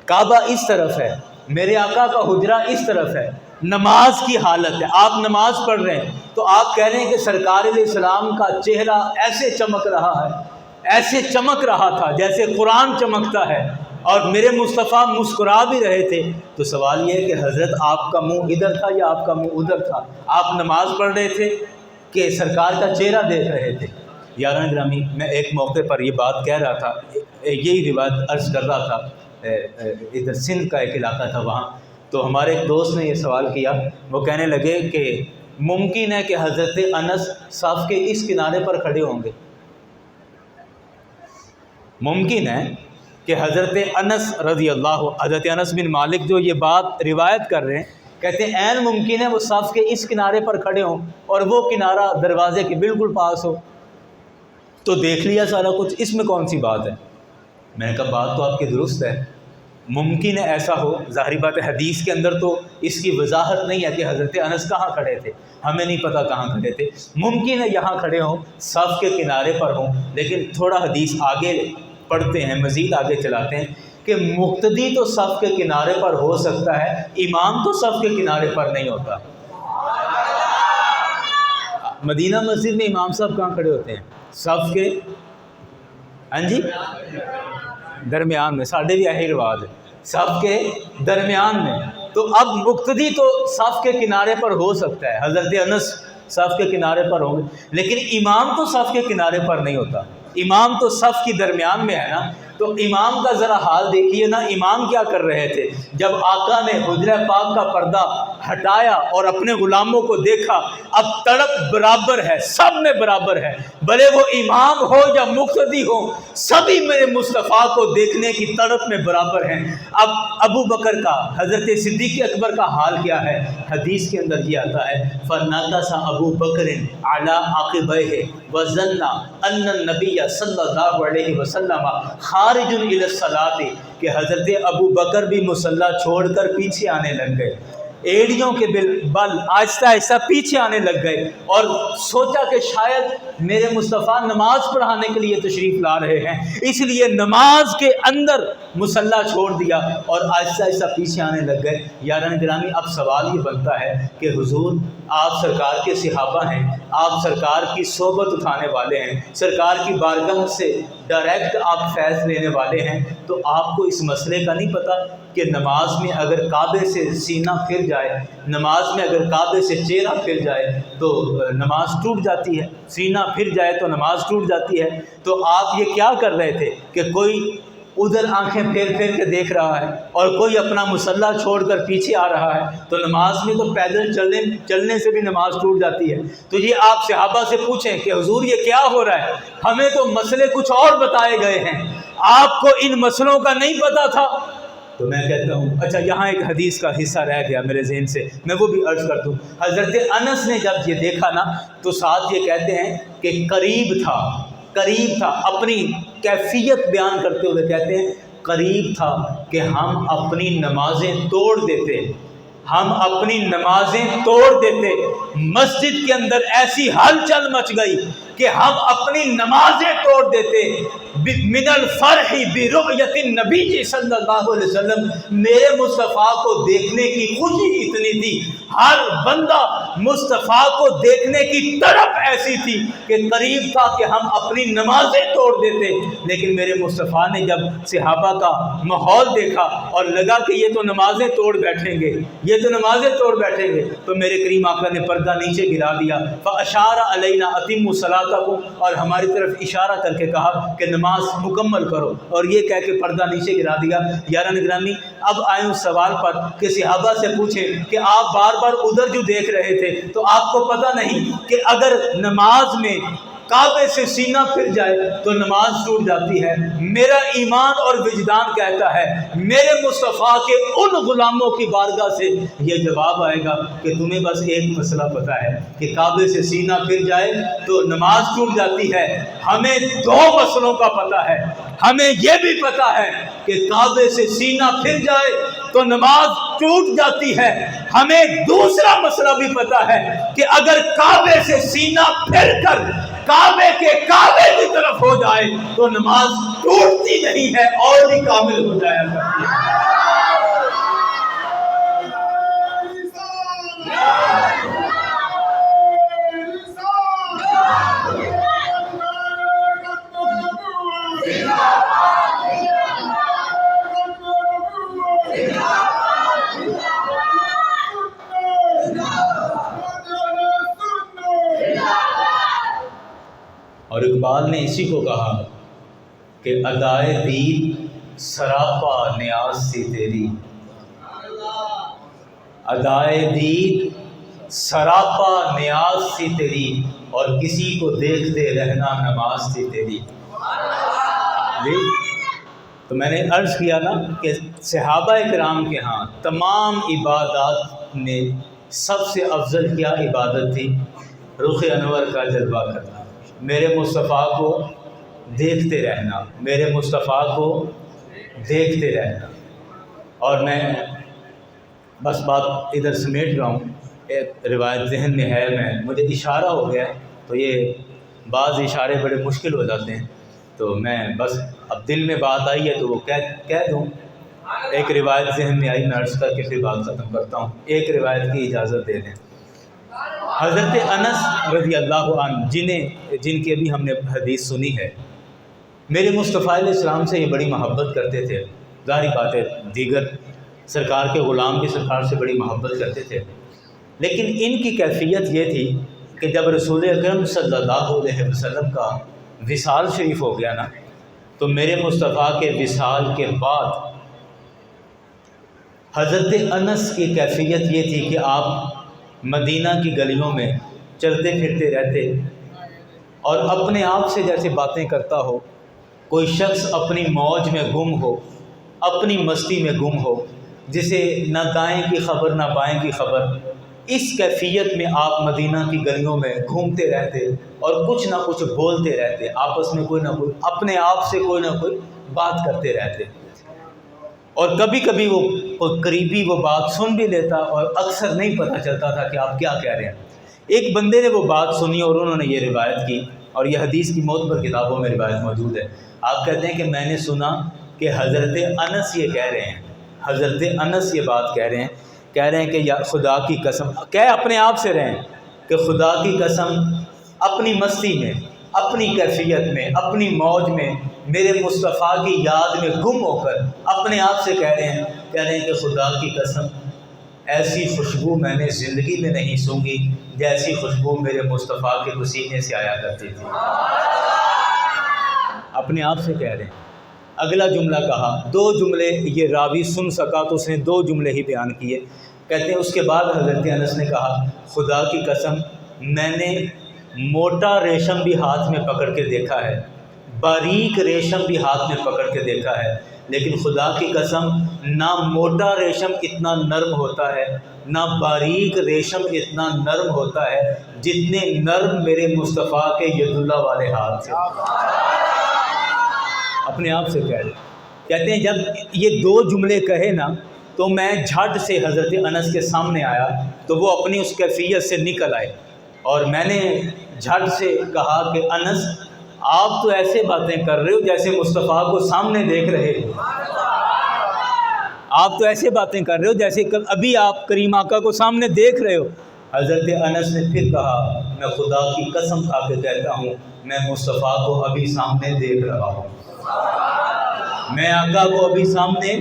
کعبہ اس طرف ہے، میرے آقا کا حجرہ اس طرف ہے، نماز کی حالت ہے، آپ نماز پڑھ رہے ہیں، تو آپ کہہ رہے ہیں کہ سرکار علیہ السلام کا چہرہ ایسے چمک رہا ہے، ایسے چمک رہا تھا جیسے قرآن چمکتا ہے، اور میرے مصطفیٰ مسکرا بھی رہے تھے۔ تو سوال یہ ہے کہ حضرت آپ کا منہ ادھر تھا یا آپ کا منہ ادھر تھا؟ آپ نماز پڑھ رہے تھے کہ سرکار کا چہرہ دیکھ رہے تھے؟ یاران گرامی، میں ایک موقع پر یہ بات کہہ رہا تھا، یہی روایت عرض کر رہا تھا، ادھر سندھ کا ایک علاقہ تھا وہاں، تو ہمارے ایک دوست نے یہ سوال کیا، وہ کہنے لگے کہ ممکن ہے کہ حضرت انس صف کے اس کنارے پر کھڑے ہوں گے، ممکن ہے کہ حضرت انس رضی اللہ، حضرت انس بن مالک جو یہ بات روایت کر رہے ہیں، کہتے ہیں عین ممکن ہے وہ صف کے اس کنارے پر کھڑے ہوں اور وہ کنارہ دروازے کے بالکل پاس ہو، تو دیکھ لیا سارا کچھ، اس میں کون سی بات ہے؟ میں نے کہا بات تو آپ کی درست ہے، ممکن ہے ایسا ہو، ظاہری بات ہے حدیث کے اندر تو اس کی وضاحت نہیں ہے کہ حضرت انس کہاں کھڑے تھے، ہمیں نہیں پتہ کہاں کھڑے تھے، ممکن ہے یہاں کھڑے ہوں، صف کے کنارے پر ہوں، لیکن تھوڑا حدیث آگے پڑھتے ہیں، مزید آگے چلاتے ہیں کہ مقتدی تو صف کے کنارے پر ہو سکتا ہے، امام تو صف کے کنارے پر نہیں ہوتا۔ مدینہ مسجد میں امام صاحب کہاں کھڑے ہوتے ہیں؟ صف کے ہاں جی درمیان میں، ساڈے بھی یہی رواج ہے، صف کے درمیان میں، تو اب مقتدی تو صف کے کنارے پر ہو سکتا ہے، حضرت انس صف کے کنارے پر ہوں گے، لیکن امام تو صف کے کنارے پر نہیں ہوتا، امام تو صف کی درمیان میں ہے نا۔ تو امام کا ذرا حال دیکھیے نا، امام کیا کر رہے تھے جب آقا نے حجرہ پاک کا پردہ ہٹایا اور اپنے غلاموں کو دیکھا، اب تڑپ برابر ہے، سب میں برابر ہے، بھلے وہ امام ہو یا مقتدی ہو، سبھی میرے مصطفیٰ کو دیکھنے کی تڑپ میں برابر ہیں۔ اب ابو بکر کا، حضرت صدیق اکبر کا حال کیا ہے؟ حدیث کے اندر یہ آتا ہے فَنَكَسَ ابو بکر علی عقبیہ وظن ان النبی صلی اللہ علیہ وسلم خارج الی الصلاۃ، کہ حضرت ابو بکر بھی مصلی چھوڑ کر پیچھے آنے لگ گئے، ایڑیوں کے بل آہستہ آہستہ پیچھے آنے لگ گئے، اور سوچا کہ شاید میرے مصطفیٰ نماز پڑھانے کے لیے تشریف لا رہے ہیں، اس لیے نماز کے اندر مصلی چھوڑ دیا اور آہستہ آہستہ پیچھے آنے لگ گئے۔ یاران گرامی، اب سوال یہ بنتا ہے کہ حضور آپ سرکار کے صحابہ ہیں، آپ سرکار کی صحبت اٹھانے والے ہیں، سرکار کی بارگاہ سے ڈائریکٹ آپ فیض لینے والے ہیں، تو آپ کو اس مسئلے کا نہیں پتہ کہ نماز میں اگر کعبے سے سینہ پھر جائے، نماز میں اگر کعبے سے چہرہ پھر جائے تو نماز ٹوٹ جاتی ہے، سینہ پھر جائے تو نماز ٹوٹ جاتی ہے؟ تو آپ یہ کیا کر رہے تھے کہ کوئی ادھر آنکھیں پھیر پھیر کے دیکھ رہا ہے اور کوئی اپنا مسلح چھوڑ کر پیچھے آ رہا ہے، تو نماز میں تو پیدل چلنے سے بھی نماز ٹوٹ جاتی ہے۔ تو یہ آپ صحابہ سے پوچھیں کہ حضور یہ کیا ہو رہا ہے، ہمیں تو مسئلے کچھ اور بتائے گئے ہیں، آپ کو ان مسئلوں کا نہیں پتا تھا؟ تو میں کہتا ہوں اچھا یہاں ایک حدیث کا حصہ رہ گیا میرے ذہن سے، میں وہ بھی عرض کر دوں۔ حضرت انس نے جب یہ دیکھا نا تو ساتھ یہ کہتے ہیں کہ قریب تھا، اپنی کیفیت بیان کرتے ہوئے کہتے ہیں قریب تھا کہ ہم اپنی نمازیں توڑ دیتے، مسجد کے اندر ایسی ہلچل مچ گئی کہ ہم اپنی نمازیں توڑ دیتے۔ من الفرح برؤیت النبی صلی اللہ علیہ وسلم، میرے مصطفیٰ کو دیکھنے کی خوشی اتنی تھی، ہر بندہ مصطفیٰ کو دیکھنے کی طرف ایسی تھی کہ قریب تھا کہ ہم اپنی نمازیں توڑ دیتے۔ لیکن میرے مصطفیٰ نے جب صحابہ کا ماحول دیکھا اور لگا کہ یہ تو نمازیں توڑ بیٹھیں گے، تو میرے کریم آقا نے پردہ نیچے گرا دیا، فاشار علینا اتموا صلاتکم، اور ہماری طرف اشارہ کر کے کہا کہ نماز مکمل کرو، اور یہ کہہ کے پردہ نیچے گرا دیا۔ یاران گرامی، اب آئے اس سوال پر کہ صحابہ سے پوچھیں کہ آپ بار بار ادھر جو دیکھ رہے تھے تو آپ کو پتہ نہیں کہ اگر نماز میں کعبے سے سینہ پھر جائے تو نماز ٹوٹ جاتی ہے؟ میرا ایمان اور وجدان کہتا ہے میرے مصطفیٰ کے ان غلاموں کی بارگاہ سے یہ جواب آئے گا کہ تمہیں بس ایک مسئلہ پتہ ہے کہ کعبے سے سینہ پھر جائے تو نماز ٹوٹ جاتی ہے، ہمیں دو مسئلوں کا پتہ ہے، ہمیں یہ بھی پتہ ہے کہ کعبے سے سینہ پھر جائے تو نماز ٹوٹ جاتی ہے، ہمیں دوسرا مسئلہ بھی پتہ ہے کہ اگر کعبے سے سینہ پھر کر کعبے کے کعبے کی طرف ہو جائے تو نماز ٹوٹتی نہیں ہے اور بھی کامل ہو جایا کرتی ہے۔ اور اقبال نے اسی کو کہا کہ ادائے دید سراپا نیاز تھی تیری، ادائے دید سراپا نیاز تھی تیری، اور کسی کو دیکھتے رہنا نماز تھی تیری۔ تو میں نے عرض کیا نا کہ صحابہ کرام کے ہاں تمام عبادات میں سب سے افضل کیا عبادت تھی؟ رخ انور کا جلوہ کرنا، میرے مصطفیٰ کو دیکھتے رہنا، میرے مصطفیٰ کو دیکھتے رہنا۔ اور میں بس بات ادھر سمیٹ رہا ہوں، ایک روایت ذہن میں ہے، مجھے اشارہ ہو گیا تو یہ بعض اشارے بڑے مشکل ہو جاتے ہیں، تو میں بس اب دل میں بات آئی ہے تو وہ کہہ دوں۔ ایک روایت ذہن میں آئی، میں عرض کر کے پھر بات ختم کرتا ہوں، ایک روایت کی اجازت دے دیں۔ حضرت انس رضی اللہ عنہ جن کی ابھی ہم نے حدیث سنی ہے، میرے مصطفیٰ علیہ السلام سے یہ بڑی محبت کرتے تھے، ظاہری بات ہے دیگر سرکار کے غلام بھی سرکار سے بڑی محبت کرتے تھے، لیکن ان کی کیفیت یہ تھی کہ جب رسول اکرم صلی اللہ علیہ وسلم کا وصال شریف ہو گیا نا، تو میرے مصطفیٰ کے وصال کے بعد حضرت انس کی کیفیت یہ تھی کہ آپ مدینہ کی گلیوں میں چلتے پھرتے رہتے اور اپنے آپ سے جیسے باتیں کرتا ہو، کوئی شخص اپنی موج میں گم ہو، اپنی مستی میں گم ہو، جسے نہ دائیں کی خبر نہ بائیں کی خبر، اس کیفیت میں آپ مدینہ کی گلیوں میں گھومتے رہتے اور کچھ نہ کچھ بولتے رہتے، آپس میں کوئی نہ کوئی اپنے آپ سے کوئی نہ کوئی بات کرتے رہتے، اور کبھی کبھی وہ کوئی قریبی وہ بات سن بھی لیتا اور اکثر نہیں پتہ چلتا تھا کہ آپ کیا کہہ رہے ہیں۔ ایک بندے نے وہ بات سنی اور انہوں نے یہ روایت کی، اور یہ حدیث کی معتبر کتابوں میں روایت موجود ہے۔ آپ کہتے ہیں کہ میں نے سنا کہ حضرت انس یہ کہہ رہے ہیں، حضرت انس یہ بات کہہ رہے ہیں کہ یا خدا کی قسم، کہہ اپنے آپ سے رہیں کہ خدا کی قسم اپنی مستی میں، اپنی کیفیت میں، اپنی موج میں، میرے مصطفیٰ کی یاد میں گم ہو کر اپنے آپ سے کہہ رہے ہیں کہ خدا کی قسم ایسی خوشبو میں نے زندگی میں نہیں سونگھی جیسی خوشبو میرے مصطفیٰ کے پسینے سے آیا کرتی تھی۔ اپنے آپ سے کہہ رہے ہیں اگلا جملہ کہا، 2 جملے یہ راوی سن سکا تو اس نے 2 جملے ہی بیان کیے. کہتے ہیں اس کے بعد حضرت انس نے کہا خدا کی قسم میں نے موٹا ریشم بھی ہاتھ میں پکڑ کے دیکھا ہے، باریک ریشم بھی ہاتھ میں پکڑ کے دیکھا ہے، لیکن خدا کی قسم نہ موٹا ریشم اتنا نرم ہوتا ہے نہ باریک ریشم اتنا نرم ہوتا ہے جتنے نرم میرے مصطفیٰ کے ید اللہ والے ہاتھ سے. اپنے آپ سے کہہ رہے. کہتے ہیں جب یہ 2 جملے کہے نا تو میں جھٹ سے حضرت انس کے سامنے آیا تو وہ اپنی اس کیفیت سے نکل آئے، اور میں نے جھٹ سے کہا کہ انس آپ تو ایسے باتیں کر رہے ہو جیسے مصطفیٰ کو سامنے دیکھ رہے ہو، آپ تو ایسے باتیں کر رہے ہو جیسے ابھی آپ کریم آقا کو سامنے دیکھ رہے ہو. حضرت انس نے پھر کہا میں خدا کی قسم کھا کے کہتا ہوں میں مصطفیٰ کو ابھی سامنے دیکھ رہا ہوں، میں آقا کو ابھی سامنے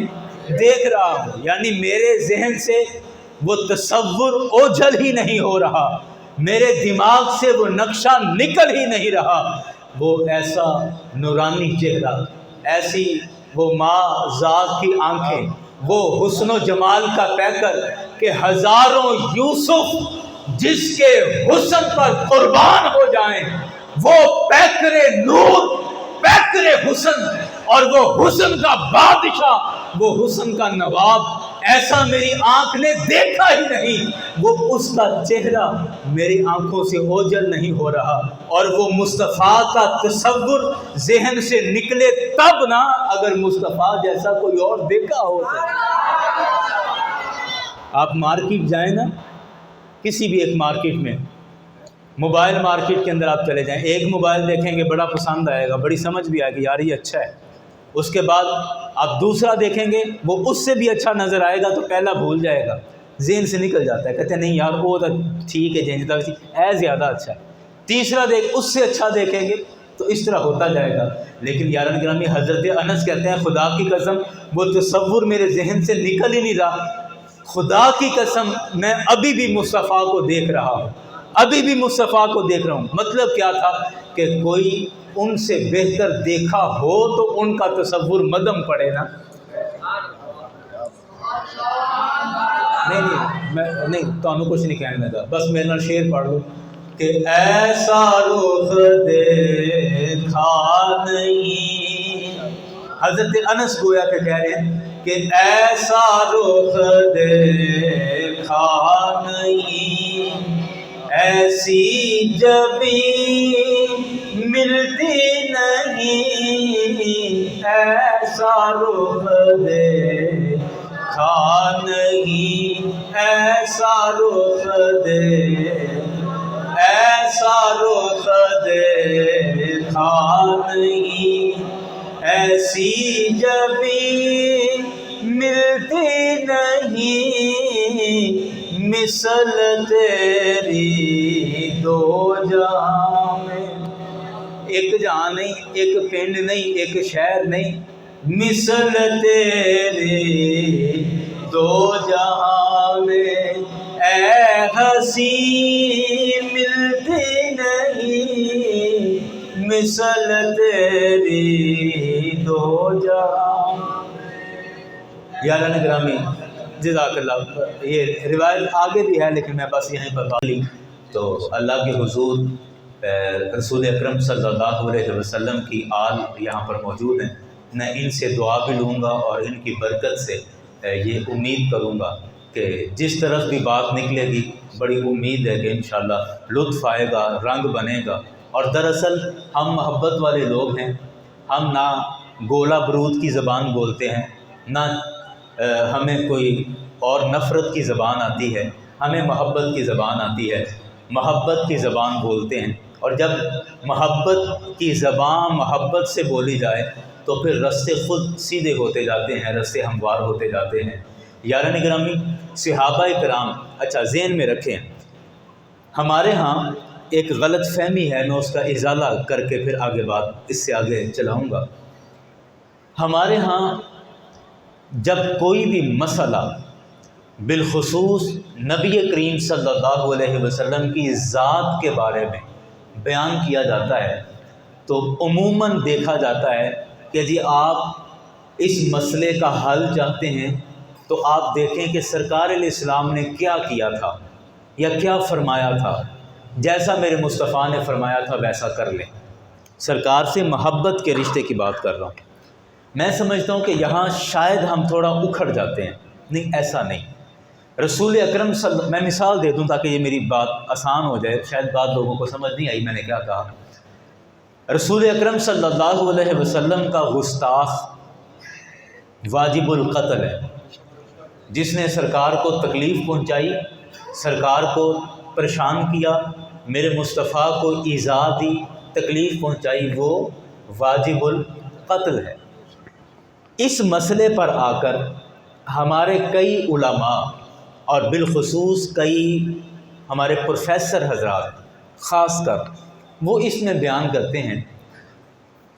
دیکھ رہا ہوں. یعنی میرے ذہن سے وہ تصور اوجھل ہی نہیں ہو رہا، میرے دماغ سے وہ نقشہ نکل ہی نہیں رہا. وہ ایسا نورانی چہرہ، ایسی وہ ماں ذات کی آنکھیں، وہ حسن و جمال کا پیکر کہ ہزاروں یوسف جس کے حسن پر قربان ہو جائیں، وہ پیکر نور، پیکر حسن، اور وہ حسن کا بادشاہ، وہ حسن کا نواب ایسا میری آنکھ نے دیکھا ہی نہیں. وہ اس کا چہرہ میری آنکھوں سے اوجھل نہیں ہو رہا، اور وہ مصطفیٰ کا تصور ذہن سے نکلے تب نہ اگر مصطفیٰ جیسا کوئی اور دیکھا ہو. آپ مارکیٹ جائیں نا، کسی بھی ایک مارکیٹ میں، موبائل مارکیٹ کے اندر آپ چلے جائیں، ایک موبائل دیکھیں گے بڑا پسند آئے گا، بڑی سمجھ بھی آئے گی یار یہ اچھا ہے، اس کے بعد آپ دوسرا دیکھیں گے وہ اس سے بھی اچھا نظر آئے گا تو پہلا بھول جائے گا، ذہن سے نکل جاتا ہے، کہتے ہیں نہیں یار وہ تو ٹھیک ہے جینجتا اے زیادہ اچھا ہے. تیسرا اس سے اچھا دیکھیں گے تو اس طرح ہوتا جائے گا. لیکن یارن گرامی حضرت انس کہتے ہیں خدا کی قسم وہ تصور میرے ذہن سے نکل ہی نہیں رہا، خدا کی قسم میں ابھی بھی مصطفیٰ کو دیکھ رہا ہوں، ابھی بھی مصطفیٰ کو دیکھ رہا ہوں. مطلب کیا تھا کہ کوئی ان سے بہتر دیکھا ہو تو ان کا تصور مدم پڑے نا. نہیں تانوں کچھ نہیں کہنے لگا، بس میرے نال شعر پڑھ لو کہ ایسا رخ دیکھا نہیں. حضرت انس گویا کہ کہہ رہے ہیں کہ ایسا رخ دیکھا نہیں، ایسی جبیں ملتی نہیں، ایسا رخ دیکھا نہیں، ایسا رخ ایسا رخ دیکھا نہیں، ایسی جبیں ملتی نہیں، مثل تیری 2 جہاں میں. ایک جہاں نہیں، ایک پنڈ نہیں، ایک شہر نہیں، مثل تیری 2 جہاں میں اے حسین ملتی نہیں، مثل تیری 2 جہاں. یاران گرامی جزاک اللہ. یہ روایت آگے بھی ہے لیکن میں بس یہیں پر لی. تو اللہ کے حضور رسول اکرم صلی اللہ علیہ وسلم کی آل یہاں پر موجود ہیں. میں ان سے دعا بھی لوں گا اور ان کی برکت سے یہ امید کروں گا کہ جس طرف بھی بات نکلے گی بڑی امید ہے کہ انشاءاللہ لطف آئے گا، رنگ بنے گا. اور دراصل ہم محبت والے لوگ ہیں، ہم نہ گولا برود کی زبان بولتے ہیں، نہ ہمیں کوئی اور نفرت کی زبان آتی ہے، ہمیں محبت کی زبان آتی ہے، محبت کی زبان بولتے ہیں. اور جب محبت کی زبان محبت سے بولی جائے تو پھر رستے خود سیدھے ہوتے جاتے ہیں، رستے ہموار ہوتے جاتے ہیں. یاران گرامی صحابہ کرام، اچھا ذہن میں رکھیں ہمارے ہاں ایک غلط فہمی ہے، میں اس کا ازالہ کر کے پھر آگے بات اس سے آگے چلاؤں گا. ہمارے ہاں جب کوئی بھی مسئلہ بالخصوص نبی کریم صلی اللہ علیہ وسلم کی ذات کے بارے میں بیان کیا جاتا ہے تو عموماً دیکھا جاتا ہے کہ جی آپ اس مسئلے کا حل چاہتے ہیں تو آپ دیکھیں کہ سرکار علیہ السلام نے کیا کیا تھا یا کیا فرمایا تھا۔ جیسا میرے مصطفیٰ نے فرمایا تھا ویسا کر لیں۔ سرکار سے محبت کے رشتے کی بات کر رہا ہوں۔ میں سمجھتا ہوں کہ یہاں شاید ہم تھوڑا اکھڑ جاتے ہیں، نہیں ایسا نہیں۔ رسول اکرم میں مثال دے دوں تاکہ یہ میری بات آسان ہو جائے، شاید بعض لوگوں کو سمجھ نہیں آئی میں نے کیا کہا۔ رسول اکرم صلی اللہ علیہ وسلم کا گستاخ واجب القتل ہے۔ جس نے سرکار کو تکلیف پہنچائی، سرکار کو پریشان کیا، میرے مصطفیٰ کو ایذا دی، تکلیف پہنچائی، وہ واجب القتل ہے۔ اس مسئلے پر آ کر ہمارے کئی علماء اور بالخصوص کئی ہمارے پروفیسر حضرات خاص کر وہ اس میں بیان کرتے ہیں،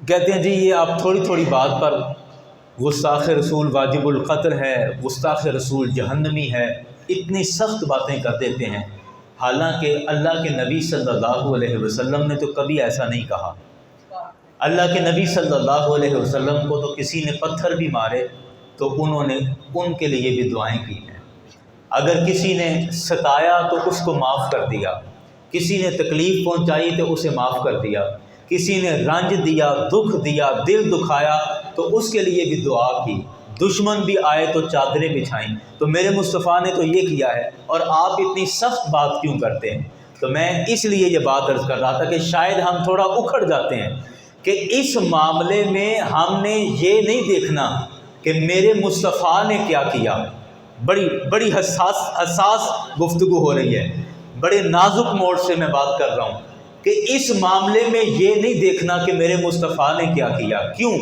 کہتے ہیں جی یہ آپ تھوڑی تھوڑی بات پر گستاخ رسول واجب القتل ہے، گستاخ رسول جہنمی ہے، اتنی سخت باتیں کر دیتے ہیں، حالانکہ اللہ کے نبی صلی اللہ علیہ وسلم نے تو کبھی ایسا نہیں کہا۔ اللہ کے نبی صلی اللہ علیہ وسلم کو تو کسی نے پتھر بھی مارے تو انہوں نے ان کے لیے بھی دعائیں کی ہیں۔ اگر کسی نے ستایا تو اس کو معاف کر دیا، کسی نے تکلیف پہنچائی تو اسے معاف کر دیا، کسی نے رنج دیا، دکھ دیا، دل دکھایا تو اس کے لیے بھی دعا کی، دشمن بھی آئے تو چادریں بچھائیں۔ تو میرے مصطفیٰ نے تو یہ کیا ہے، اور آپ اتنی سخت بات کیوں کرتے ہیں؟ تو میں اس لیے یہ بات عرض کر رہا تھا کہ شاید ہم تھوڑا اکھڑ جاتے ہیں کہ اس معاملے میں ہم نے یہ نہیں دیکھنا کہ میرے مصطفیٰ نے کیا کیا۔ بڑی حساس گفتگو ہو رہی ہے، بڑے نازک موڑ سے میں بات کر رہا ہوں کہ اس معاملے میں یہ نہیں دیکھنا کہ میرے مصطفیٰ نے کیا کیا۔ کیوں؟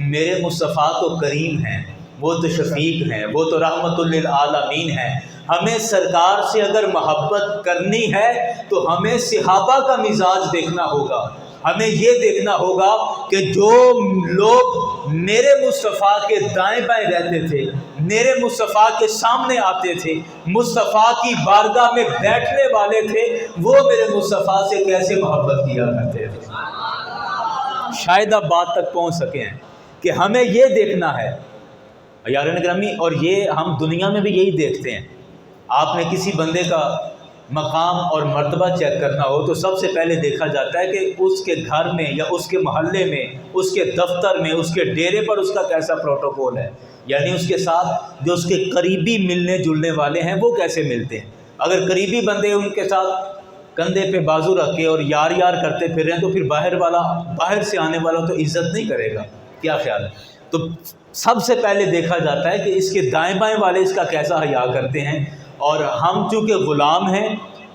میرے مصطفیٰ تو کریم ہیں، وہ تو شفیق ہیں، وہ تو رحمت للعالمین ہیں۔ ہمیں سرکار سے اگر محبت کرنی ہے تو ہمیں صحابہ کا مزاج دیکھنا ہوگا، ہمیں یہ دیکھنا ہوگا کہ جو لوگ میرے مصطفیٰ کے دائیں بائیں رہتے تھے، میرے مصطفیٰ کے سامنے آتے تھے، مصطفیٰ کی بارگاہ میں بیٹھنے والے تھے، وہ میرے مصطفیٰ سے کیسے محبت کیا کرتے تھے۔ شاید آپ بات تک پہنچ سکے ہیں کہ ہمیں یہ دیکھنا ہے یاران گرامی، اور یہ ہم دنیا میں بھی یہی دیکھتے ہیں۔ آپ نے کسی بندے کا مقام اور مرتبہ چیک کرنا ہو تو سب سے پہلے دیکھا جاتا ہے کہ اس کے گھر میں یا اس کے محلے میں، اس کے دفتر میں، اس کے ڈیرے پر اس کا کیسا پروٹوکول ہے، یعنی اس کے ساتھ جو اس کے قریبی ملنے جلنے والے ہیں وہ کیسے ملتے ہیں۔ اگر قریبی بندے ان کے ساتھ کندھے پہ بازو رکھ کے اور یار یار کرتے پھر رہے ہیں تو پھر باہر سے آنے والا تو عزت نہیں کرے گا۔ کیا خیال ہے؟ تو سب سے پہلے دیکھا جاتا ہے کہ اس کے دائیں بائیں والے اس کا کیسا حیا کرتے ہیں، اور ہم چونکہ غلام ہیں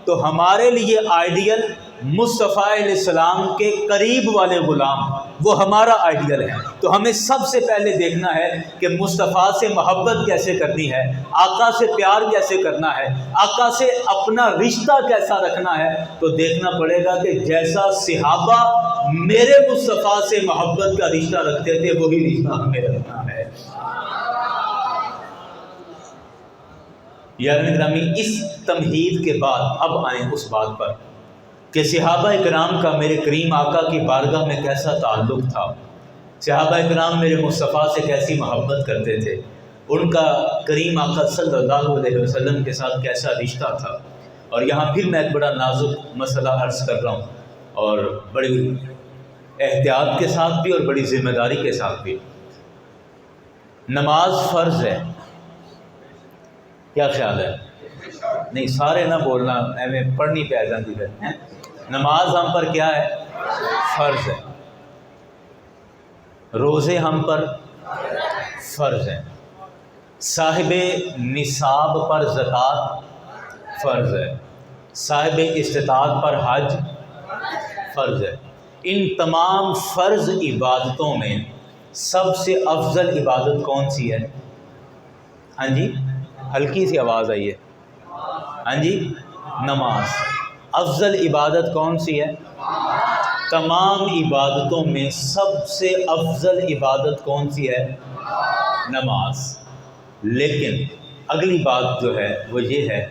تو ہمارے لیے آئیڈیل مصطفیٰ علیہ السلام کے قریب والے غلام، وہ ہمارا آئیڈیل ہے۔ تو ہمیں سب سے پہلے دیکھنا ہے کہ مصطفیٰ سے محبت کیسے کرنی ہے، آقا سے پیار کیسے کرنا ہے، آقا سے اپنا رشتہ کیسا رکھنا ہے۔ تو دیکھنا پڑے گا کہ جیسا صحابہ میرے مصطفیٰ سے محبت کا رشتہ رکھتے تھے وہی رشتہ ہمیں رکھنا ہے۔ یاران گرامی، اس تمہید کے بعد اب آئیں اس بات پر کہ صحابہ کرام کا میرے کریم آقا کی بارگاہ میں کیسا تعلق تھا، صحابہ کرام میرے مصطفیٰ سے کیسی محبت کرتے تھے، ان کا کریم آقا صلی اللہ علیہ وسلم کے ساتھ کیسا رشتہ تھا۔ اور یہاں پھر میں ایک بڑا نازک مسئلہ عرض کر رہا ہوں، اور بڑی احتیاط کے ساتھ بھی اور بڑی ذمہ داری کے ساتھ بھی۔ نماز فرض ہے، کیا خیال ہے؟ نہیں سارے نہ بولنا، ایویں پڑھنی پہ آ جاتی ہے۔ نماز ہم پر کیا ہے؟ فرض ہے۔ روزے ہم پر فرض ہیں۔ صاحب نصاب پر زکوٰۃ فرض ہے، صاحب استطاعت پر حج فرض ہے۔ ان تمام فرض عبادتوں میں سب سے افضل عبادت کون سی ہے؟ ہاں جی، ہلکی سی آواز آئی ہے۔ ہاں جی، نماز۔ افضل عبادت کون سی ہے؟ تمام عبادتوں میں سب سے افضل عبادت کون سی ہے؟ نماز۔ لیکن اگلی بات جو ہے وہ یہ ہے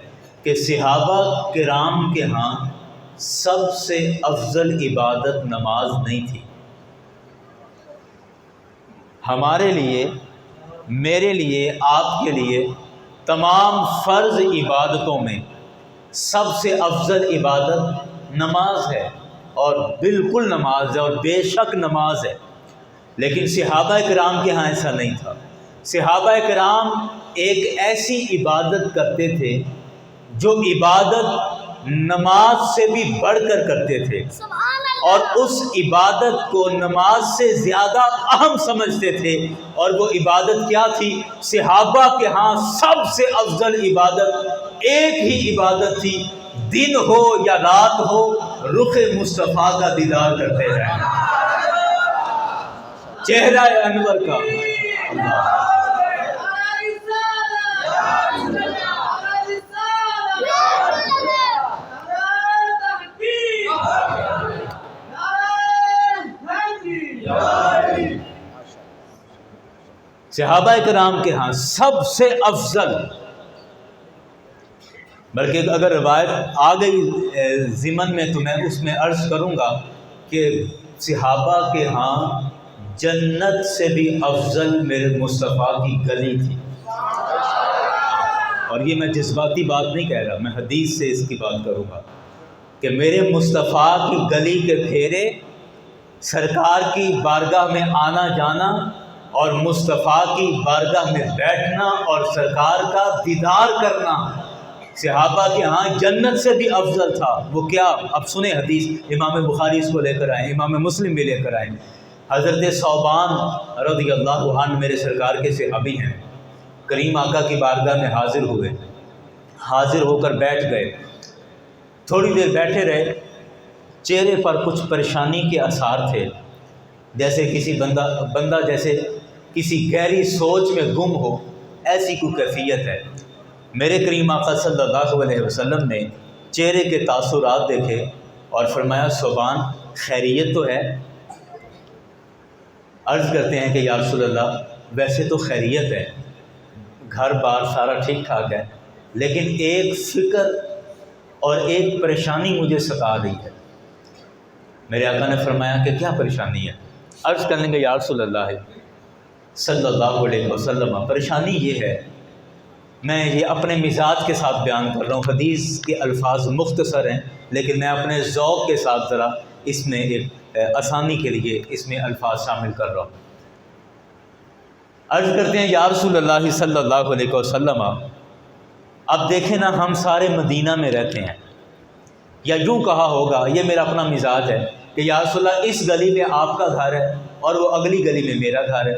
کہ صحابہ کرام کے ہاں سب سے افضل عبادت نماز نہیں تھی۔ ہمارے لیے میرے لیے آپ کے لیے تمام فرض عبادتوں میں سب سے افضل عبادت نماز ہے، اور بالکل نماز ہے، اور بے شک نماز ہے۔ لیکن صحابہ کرام کے ہاں ایسا نہیں تھا۔ صحابہ کرام ایک ایسی عبادت کرتے تھے جو عبادت نماز سے بھی بڑھ کر کرتے تھے، اور اس عبادت کو نماز سے زیادہ اہم سمجھتے تھے۔ اور وہ عبادت کیا تھی؟ صحابہ کے ہاں سب سے افضل عبادت ایک ہی عبادت تھی، دن ہو یا رات ہو رخ مصطفیٰ کا دیدار کرتے رہیں، چہرہ انور کا۔ صحابہ کرام کے ہاں سب سے افضل، بلکہ اگر روایت آ گئی ضمن میں تو میں اس میں عرض کروں گا کہ صحابہ کے ہاں جنت سے بھی افضل میرے مصطفیٰ کی گلی تھی۔ اور یہ میں جذباتی بات نہیں کہہ رہا، میں حدیث سے اس کی بات کروں گا کہ میرے مصطفیٰ کی گلی کے پھیرے، سرکار کی بارگاہ میں آنا جانا، اور مصطفیٰ کی بارگاہ میں بیٹھنا اور سرکار کا دیدار کرنا صحابہ کے ہاں جنت سے بھی افضل تھا۔ وہ کیا؟ اب سنیں حدیث، امام بخاری اس کو لے کر آئے، امام مسلم بھی لے کر آئے۔ حضرت ثوبان رضی اللہ عنہ میرے سرکار کے صحابی ہیں، کریم آقا کی بارگاہ میں حاضر ہوئے، حاضر ہو کر بیٹھ گئے، تھوڑی دیر بیٹھے رہے، چہرے پر کچھ پریشانی کے آثار تھے، جیسے کسی بندہ جیسے کسی گہری سوچ میں گم ہو، ایسی کوئی کیفیت ہے۔ میرے کریم آقا صلی اللہ علیہ وسلم نے چہرے کے تاثرات دیکھے اور فرمایا ثوبان خیریت تو ہے؟ عرض کرتے ہیں کہ یا رسول اللہ ویسے تو خیریت ہے، گھر بار سارا ٹھیک ٹھاک ہے، لیکن ایک فکر اور ایک پریشانی مجھے ستا رہی ہے۔ میرے آقا نے فرمایا کہ کیا پریشانی ہے؟ عرض کرنے کے یا رسول اللہ صلی اللہ علیہ وسلم پریشانی یہ ہے، میں یہ اپنے مزاج کے ساتھ بیان کر رہا ہوں، حدیث کے الفاظ مختصر ہیں لیکن میں اپنے ذوق کے ساتھ ذرا اس میں ایک آسانی کے لیے اس میں الفاظ شامل کر رہا ہوں۔ عرض کرتے ہیں یا رسول اللہ صلی اللہ علیہ وسلم اب دیکھیں نا، ہم سارے مدینہ میں رہتے ہیں، یا یوں کہا ہوگا، یہ میرا اپنا مزاج ہے کہ یا رسول اللہ اس گلی میں آپ کا گھر ہے اور وہ اگلی گلی میں میرا گھر ہے،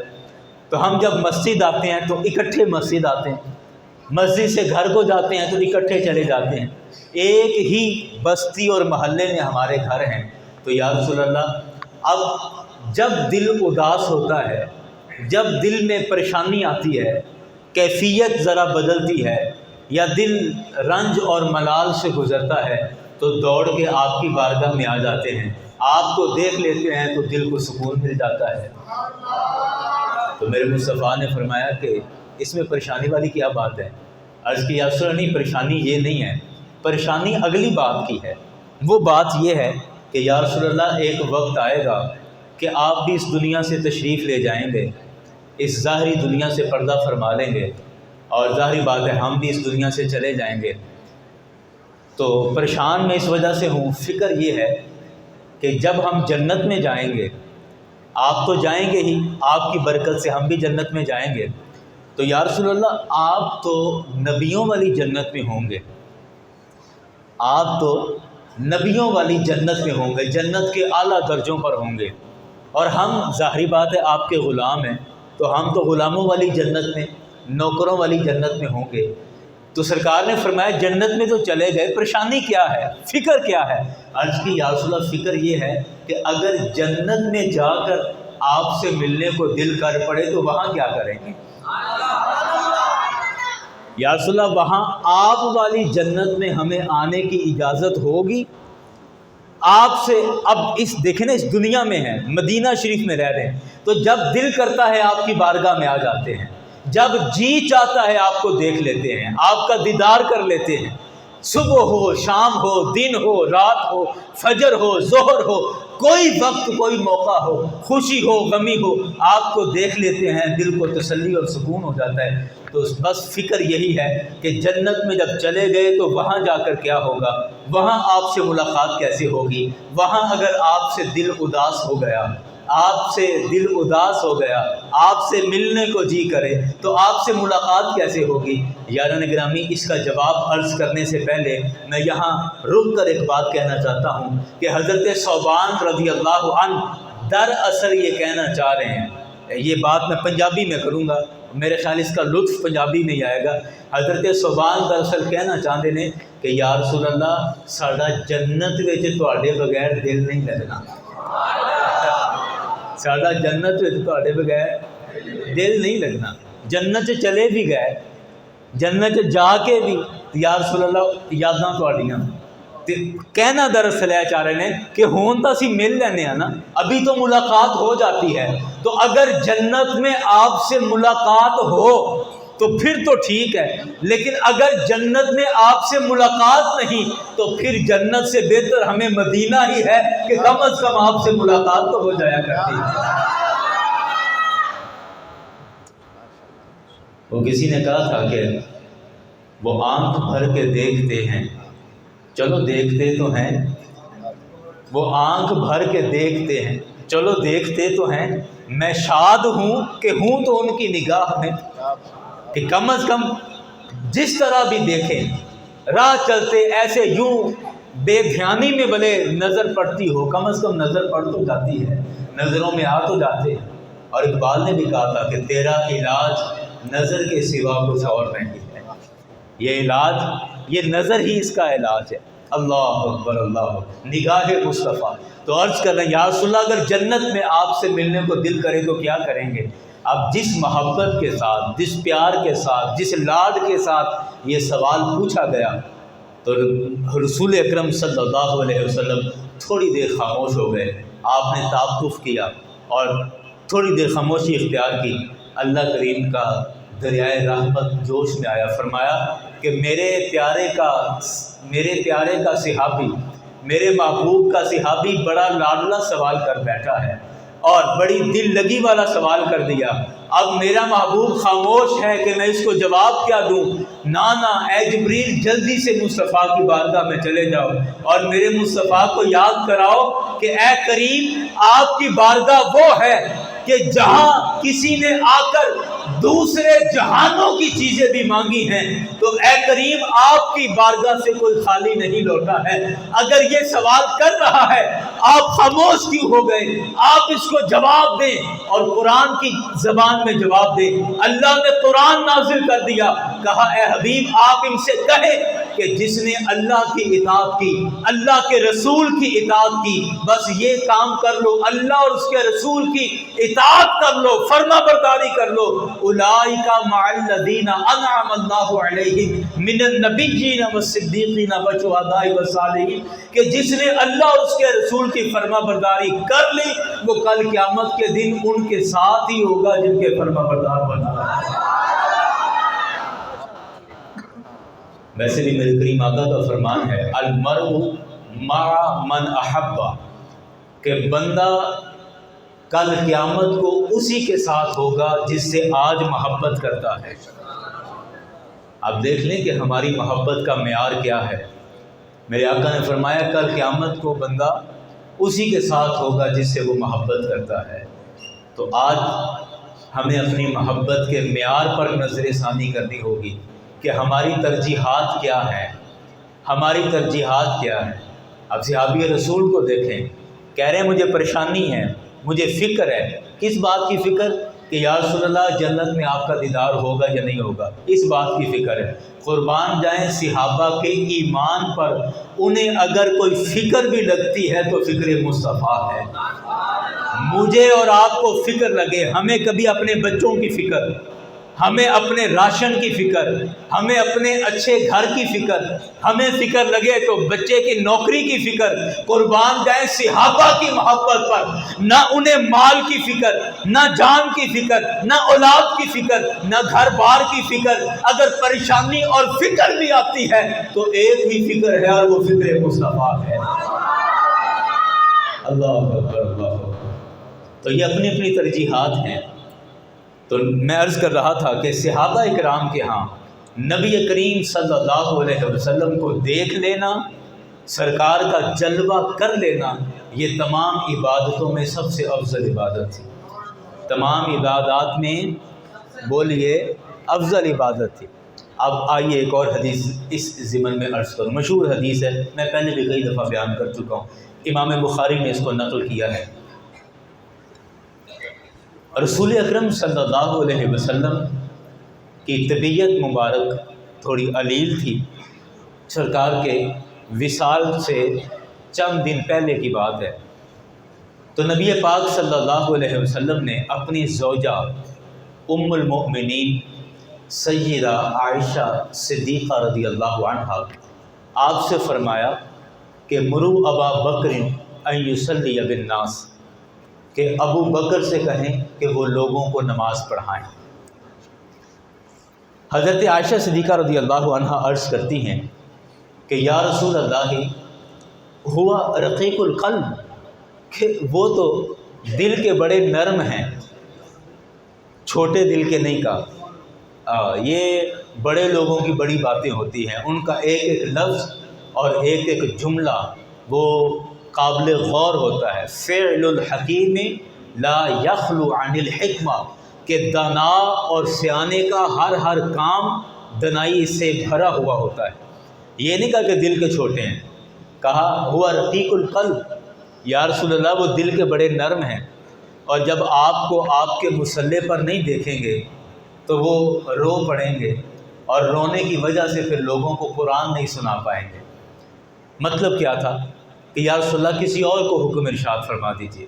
تو ہم جب مسجد آتے ہیں تو اکٹھے مسجد آتے ہیں، مسجد سے گھر کو جاتے ہیں تو اکٹھے چلے جاتے ہیں، ایک ہی بستی اور محلے میں ہمارے گھر ہیں۔ تو یا رسول اللہ اب جب دل اداس ہوتا ہے، جب دل میں پریشانی آتی ہے، کیفیت ذرا بدلتی ہے، یا دل رنج اور ملال سے گزرتا ہے، تو دوڑ کے آپ کی بارگاہ میں آ جاتے ہیں، آپ کو دیکھ لیتے ہیں تو دل کو سکون مل جاتا ہے۔ تو میرے مصطفیٰ نے فرمایا کہ اس میں پریشانی والی کیا بات ہے؟ عرض کی یا رسول اللہ نہیں، پریشانی یہ نہیں ہے، پریشانی اگلی بات کی ہے۔ وہ بات یہ ہے کہ یا رسول اللہ ایک وقت آئے گا کہ آپ بھی اس دنیا سے تشریف لے جائیں گے، اس ظاہری دنیا سے پردہ فرما لیں گے، اور ظاہری بات ہے ہم بھی اس دنیا سے چلے جائیں گے۔ تو پریشان میں اس وجہ سے ہوں، فکر یہ ہے کہ جب ہم جنت میں جائیں گے، آپ تو جائیں گے ہی، آپ کی برکت سے ہم بھی جنت میں جائیں گے، تو یا رسول اللہ آپ تو نبیوں والی جنت میں ہوں گے، آپ تو نبیوں والی جنت میں ہوں گے، جنت کے اعلیٰ درجوں پر ہوں گے، اور ہم ظاہری بات ہے آپ کے غلام ہیں، تو ہم تو غلاموں والی جنت میں، نوکروں والی جنت میں ہوں گے۔ تو سرکار نے فرمایا جنت میں تو چلے گئے، پریشانی کیا ہے، فکر کیا ہے؟ عرض کی یا رسول اللہ فکر یہ ہے کہ اگر جنت میں جا کر آپ سے ملنے کو دل کر پڑے تو وہاں کیا کریں گے؟ یا رسول اللہ وہاں آپ والی جنت میں ہمیں آنے کی اجازت ہوگی؟ آپ سے اب اس دیکھیں نا، اس دنیا میں ہیں، مدینہ شریف میں رہ رہے ہیں، تو جب دل کرتا ہے آپ کی بارگاہ میں آ جاتے ہیں، جب جی چاہتا ہے آپ کو دیکھ لیتے ہیں، آپ کا دیدار کر لیتے ہیں، صبح ہو، شام ہو، دن ہو، رات ہو، فجر ہو، ظہر ہو، کوئی وقت کوئی موقع ہو، خوشی ہو غمی ہو، آپ کو دیکھ لیتے ہیں، دل کو تسلی اور سکون ہو جاتا ہے۔ تو بس فکر یہی ہے کہ جنت میں جب چلے گئے تو وہاں جا کر کیا ہوگا، وہاں آپ سے ملاقات کیسے ہوگی، وہاں اگر آپ سے دل اداس ہو گیا، آپ سے دل اداس ہو گیا، آپ سے ملنے کو جی کرے تو آپ سے ملاقات کیسے ہوگی؟ یاران گرامی، اس کا جواب عرض کرنے سے پہلے میں یہاں رک کر ایک بات کہنا چاہتا ہوں کہ حضرت ثوبان رضی اللہ عنہ دراصل یہ کہنا چاہ رہے ہیں، یہ بات میں پنجابی میں کروں گا، میرے خیال اس کا لطف پنجابی میں ہی آئے گا۔ حضرت ثوبان دراصل کہنا چاہتے ہیں کہ یا رسول اللہ، ساڈا جنت وچ تواڈے بغیر دل نہیں لگنا، ساڈا جنت وچ تواڈے بغیر دل نہیں لگنا۔ جنت چلے بھی گئے، جنت جا کے بھی یا رسول اللہ یاداں تواڈیاں، کہنا دراصل یہ چاہ رہے ہیں کہ ہون تو اسی مل لینے ہیں نا، ابھی تو ملاقات ہو جاتی ہے، تو اگر جنت میں آپ سے ملاقات ہو تو پھر تو ٹھیک ہے، لیکن اگر جنت میں آپ سے ملاقات نہیں تو پھر جنت سے بہتر ہمیں مدینہ ہی ہے کہ کم از کم آپ سے ملاقات تو ہو جایا کرتی ہے۔ وہ کسی نے کہا تھا کہ وہ آنکھ بھر کے دیکھتے ہیں، چلو دیکھتے تو ہیں، وہ آنکھ بھر کے دیکھتے ہیں، چلو دیکھتے تو ہیں، میں شاد ہوں کہ ہوں تو ان کی نگاہ میں، کہ کم از کم جس طرح بھی دیکھیں، راہ چلتے ایسے یوں بے دھیانی میں بھلے نظر پڑتی ہو، کم از کم نظر پڑ تو جاتی ہے، نظروں میں آ تو جاتے ہیں۔ اور اقبال نے بھی کہا تھا کہ تیرا علاج نظر کے سوا کچھ اور نہیں ہے، یہ علاج، یہ نظر ہی اس کا علاج ہے۔ اللہ اکبر، اللہ اکبر، نگاہ مصطفیٰ۔ تو عرض کر رہے ہیں یا رسول اللہ، اگر جنت میں آپ سے ملنے کو دل کرے تو کیا کریں گے؟ اب جس محبت کے ساتھ، جس پیار کے ساتھ، جس لاڈ کے ساتھ یہ سوال پوچھا گیا تو رسول اکرم صلی اللہ علیہ وسلم تھوڑی دیر خاموش ہو گئے، آپ نے تعارف کیا اور تھوڑی دیر خاموشی اختیار کی۔ اللہ کریم کا دریائے رحمت جوش میں آیا، فرمایا کہ میرے پیارے کا صحابی، میرے محبوب کا صحابی بڑا لاڈلا سوال کر بیٹھا ہے اور بڑی دل لگی والا سوال کر دیا، اب میرا محبوب خاموش ہے کہ میں اس کو جواب کیا دوں؟ نانا اے جبریل، جلدی سے مصطفیٰ کی بارگاہ میں چلے جاؤ اور میرے مصطفیٰ کو یاد کراؤ کہ اے کریم، آپ کی بارگاہ وہ ہے کہ جہاں کسی نے آ کر دوسرے جہانوں کی چیزیں بھی مانگی ہیں تو اے کریم آپ کی بارگاہ سے کوئی خالی نہیں لوٹا ہے۔ اگر یہ سوال کر رہا ہے، آپ خاموش کیوں ہو گئے؟ آپ اس کو جواب دیں اور قرآن کی زبان میں جواب دیں۔ اللہ نے قرآن نازل کر دیا، کہا اے حبیب آپ ان سے کہیں کہ جس نے اللہ کی اطاعت کی، اللہ کے رسول کی اطاعت کی، بس یہ کام کر لو، اللہ اور اس کے رسول کی اطاعت کر لو، فرما برداری کر لو، اولئک مع الذین انعم اللہ علیہم من النبیین والصدیقین والشہداء والصالحین، کہ جس نے اللہ اور اس کے رسول کی فرما برداری کر لی وہ کل قیامت کے دن ان کے ساتھ ہی ہوگا جن کے فرما بردار بنا۔ ویسے بھی میرے کریم آقا کا فرمان ہے المرء مع من احب، کہ بندہ کل قیامت کو اسی کے ساتھ ہوگا جس سے آج محبت کرتا ہے۔ اب دیکھ لیں کہ ہماری محبت کا معیار کیا ہے۔ میرے آقا نے فرمایا کل قیامت کو بندہ اسی کے ساتھ ہوگا جس سے وہ محبت کرتا ہے۔ تو آج ہمیں اپنی محبت کے معیار پر نظر ثانی کرنی ہوگی کہ ہماری ترجیحات کیا ہیں، ہماری ترجیحات کیا ہیں۔ اب صحابی رسول کو دیکھیں، کہہ رہے ہیں مجھے پریشانی ہے، مجھے فکر ہے۔ کس بات کی فکر؟ کہ یا رسول اللہ جنت میں آپ کا دیدار ہوگا یا نہیں ہوگا، اس بات کی فکر ہے۔ قربان جائیں صحابہ کے ایمان پر، انہیں اگر کوئی فکر بھی لگتی ہے تو فکر مصطفیٰ ہے۔ مجھے اور آپ کو فکر لگے، ہمیں کبھی اپنے بچوں کی فکر، ہمیں اپنے راشن کی فکر، ہمیں اپنے اچھے گھر کی فکر، ہمیں فکر لگے تو بچے کی نوکری کی فکر۔ قربان جائیں صحابہ کی محبت پر، نہ انہیں مال کی فکر، نہ جان کی فکر، نہ اولاد کی فکر، نہ گھر بار کی فکر۔ اگر پریشانی اور فکر بھی آتی ہے تو ایک ہی فکر ہے اور وہ فکر مصطفیٰ ہے۔ اللہ اکبر اللہ اکبر۔ تو یہ اپنی اپنی ترجیحات ہیں۔ تو میں عرض کر رہا تھا کہ صحابہ اکرام کے ہاں نبی کریم صلی اللہ علیہ وسلم کو دیکھ لینا، سرکار کا جلوہ کر لینا، یہ تمام عبادتوں میں سب سے افضل عبادت تھی۔ تمام عبادات میں بولیے افضل عبادت تھی۔ اب آئیے ایک اور حدیث اس ضمن میں عرض کروں، مشہور حدیث ہے، میں پہلے بھی کئی دفعہ بیان کر چکا ہوں، امام بخاری نے اس کو نقل کیا ہے۔ رسول اکرم صلی اللہ علیہ وسلم کی طبیعت مبارک تھوڑی علیل تھی۔ سرکار کے وصال سے چند دن پہلے کی بات ہے۔ تو نبی پاک صلی اللہ علیہ وسلم نے اپنی زوجہ ام المؤمنین سیدہ عائشہ صدیقہ رضی اللہ عنہا آپ سے فرمایا کہ مرو ابا بکر ان یصلی بالناس، کہ ابو بکر سے کہیں کہ وہ لوگوں کو نماز پڑھائیں۔ حضرت عائشہ صدیقہ رضی اللہ عنہا عرض کرتی ہیں کہ یا رسول اللہ ہوا رقیق القلب، کہ وہ تو دل کے بڑے نرم ہیں، چھوٹے دل کے نہیں کہا۔ یہ بڑے لوگوں کی بڑی باتیں ہوتی ہیں، ان کا ایک ایک لفظ اور ایک ایک جملہ وہ قابل غور ہوتا ہے۔ فعل الحکیم لا یخلو عن الحکمہ، کہ دانا اور سیانے کا ہر کام دنائی سے بھرا ہوا ہوتا ہے۔ یہ نہیں کہا کہ دل کے چھوٹے ہیں، کہا ہوا رقیق القلب، یا رسول اللہ وہ دل کے بڑے نرم ہیں، اور جب آپ کو آپ کے مصلی پر نہیں دیکھیں گے تو وہ رو پڑیں گے، اور رونے کی وجہ سے پھر لوگوں کو قرآن نہیں سنا پائیں گے۔ مطلب کیا تھا کہ یا رسول اللہ کسی اور کو حکم ارشاد فرما دیجیے،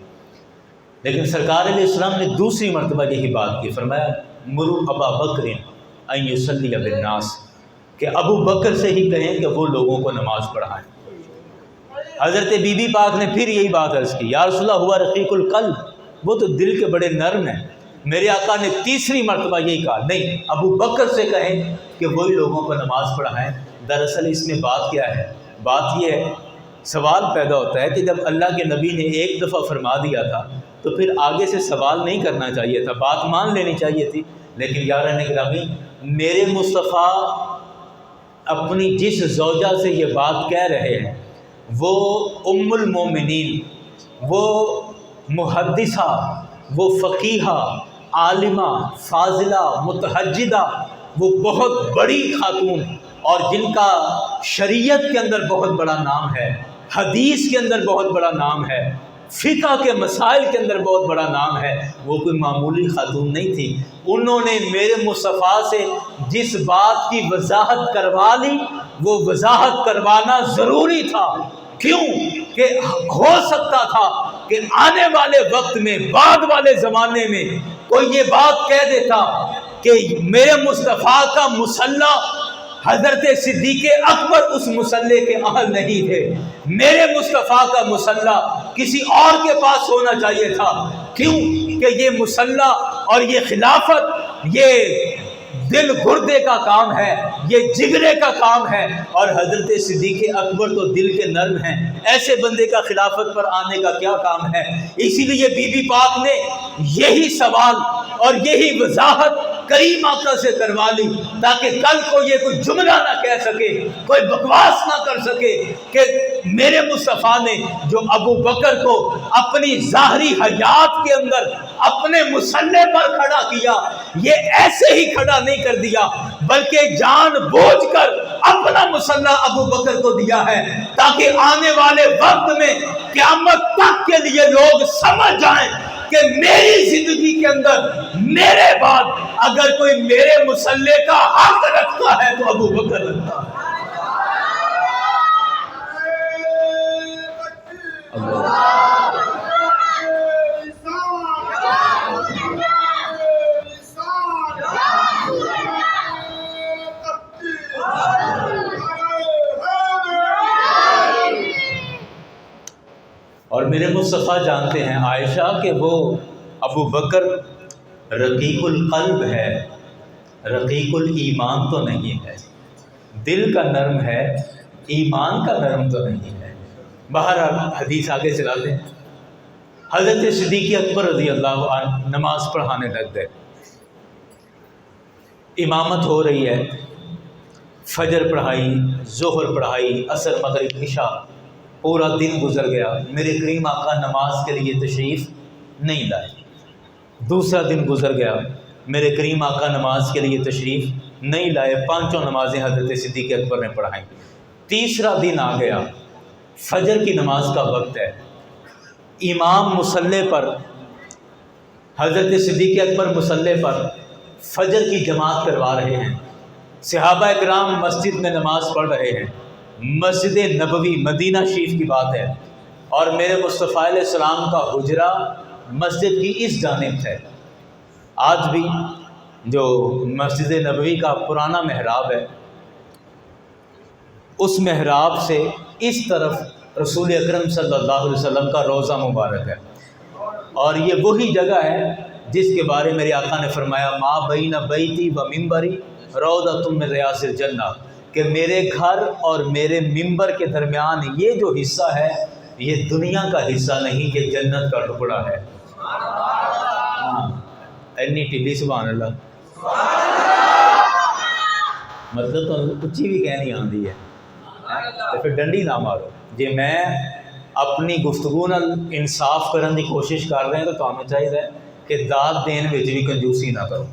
لیکن سرکار علیہ السلام نے دوسری مرتبہ یہی بات کی، فرمایا مرو ابا بکر ان یصلی بالناس، کہ ابو بکر سے ہی کہیں کہ وہ لوگوں کو نماز پڑھائیں۔ حضرت بی بی پاک نے پھر یہی بات عرض کی، یا رسول اللہ ہوا رقیق القلب، وہ تو دل کے بڑے نرم ہیں۔ میرے آقا نے تیسری مرتبہ یہی کہا، نہیں ابو بکر سے کہیں کہ وہی لوگوں کو نماز پڑھائیں۔ دراصل اس میں بات کیا ہے؟ بات یہ ہے، سوال پیدا ہوتا ہے کہ جب اللہ کے نبی نے ایک دفعہ فرما دیا تھا تو پھر آگے سے سوال نہیں کرنا چاہیے تھا، بات مان لینی چاہیے تھی۔ لیکن یاران گرامی، میرے مصطفیٰ اپنی جس زوجہ سے یہ بات کہہ رہے ہیں وہ ام المومنین، وہ محدثہ، وہ فقیہہ، عالمہ، فاضلہ، متحجدہ، وہ بہت بڑی خاتون، اور جن کا شریعت کے اندر بہت بڑا نام ہے، حدیث کے اندر بہت بڑا نام ہے، فقہ کے مسائل کے اندر بہت بڑا نام ہے، وہ کوئی معمولی خاتون نہیں تھی۔ انہوں نے میرے مصطفیٰ سے جس بات کی وضاحت کروا لی، وہ وضاحت کروانا ضروری تھا۔ کیوں کہ ہو سکتا تھا کہ آنے والے وقت میں، بعد والے زمانے میں کوئی یہ بات کہہ دیتا کہ میرے مصطفیٰ کا مصلی، حضرت صدیق اکبر اس مصلی کے اہل نہیں تھے، میرے مصطفیٰ کا مصلی کسی اور کے پاس ہونا چاہیے تھا۔ کیوں کہ یہ مصلی اور یہ خلافت یہ دل گردے کا کام ہے، یہ جگرے کا کام ہے، اور حضرت صدیق اکبر تو دل کے نرم ہیں، ایسے بندے کا خلافت پر آنے کا کیا کام ہے؟ اسی لیے بی بی پاک نے یہی سوال اور یہی وضاحت کریم آقا سے کروا لی، تاکہ کل کو یہ کوئی جملہ نہ کہہ سکے، کوئی بکواس نہ کر سکے کہ میرے مصطفیٰ نے جو ابو بکر کو اپنی ظاہری حیات کے اندر اپنے مصلی پر کھڑا کیا، یہ ایسے ہی کھڑا نہیں کر دیا، بلکہ جان بوجھ کر اپنا مصلی ابو بکر کو دیا ہے، تاکہ آنے والے وقت میں قیامت تک کے لیے لوگ سمجھ جائیں کہ میری زندگی کے اندر میرے بعد اگر کوئی میرے مصلی کا حق رکھتا ہے تو ابو بکر رکھتا ہے۔ اور میرے مصطفیٰ جانتے ہیں عائشہ کہ وہ ابو بکر رقیق القلب ہے، رقیق الایمان تو نہیں ہے، دل کا نرم ہے، ایمان کا نرم تو نہیں ہے۔ بہرحال حدیث آگے چلاتے ہیں۔ حضرت صدیق اکبر رضی اللہ عنہ نماز پڑھانے لگ گئے. امامت ہو رہی ہے، فجر پڑھائی، ظہر پڑھائی، عصر مغرب عشاء، پورا دن گزر گیا. میرے کریم آقا نماز کے لیے تشریف نہیں لائے. دوسرا دن گزر گیا، میرے کریم آقا نماز کے لیے تشریف نہیں لائے. پانچوں نمازیں حضرت صدیق اکبر نے پڑھائیں. تیسرا دن آ گیا، فجر کی نماز کا وقت ہے. امام مصلی پر، حضرت صدیق اکبر مصلی پر فجر کی جماعت کروا رہے ہیں. صحابہ اکرام مسجد میں نماز پڑھ رہے ہیں. مسجد نبوی مدینہ شریف کی بات ہے، اور میرے مصطفیٰ علیہ السلام کا حجرہ مسجد کی اس جانب ہے. آج بھی جو مسجد نبوی کا پرانا محراب ہے، اس محراب سے اس طرف رسول اکرم صلی اللہ علیہ وسلم کا روضہ مبارک ہے. اور یہ وہی جگہ ہے جس کے بارے میرے آقا نے فرمایا ما بین بیتی و منبری روضۃ من ریاض الجنہ، کہ میرے گھر اور میرے ممبر کے درمیان یہ جو حصہ ہے یہ دنیا کا حصہ نہیں، یہ جنت کا ٹکڑا ہے. اینی ٹھلی سبحان اللہ. مطلب تو اچھی بھی کہنی آتی ہے تو پھر ڈنڈی نہ مارو. جی میں اپنی گفتگو نال انصاف کرنے کی کوشش کر رہے ہیں تو تمہیں چاہیے کہ داد دین وچ بھی کنجوسی نہ کرو.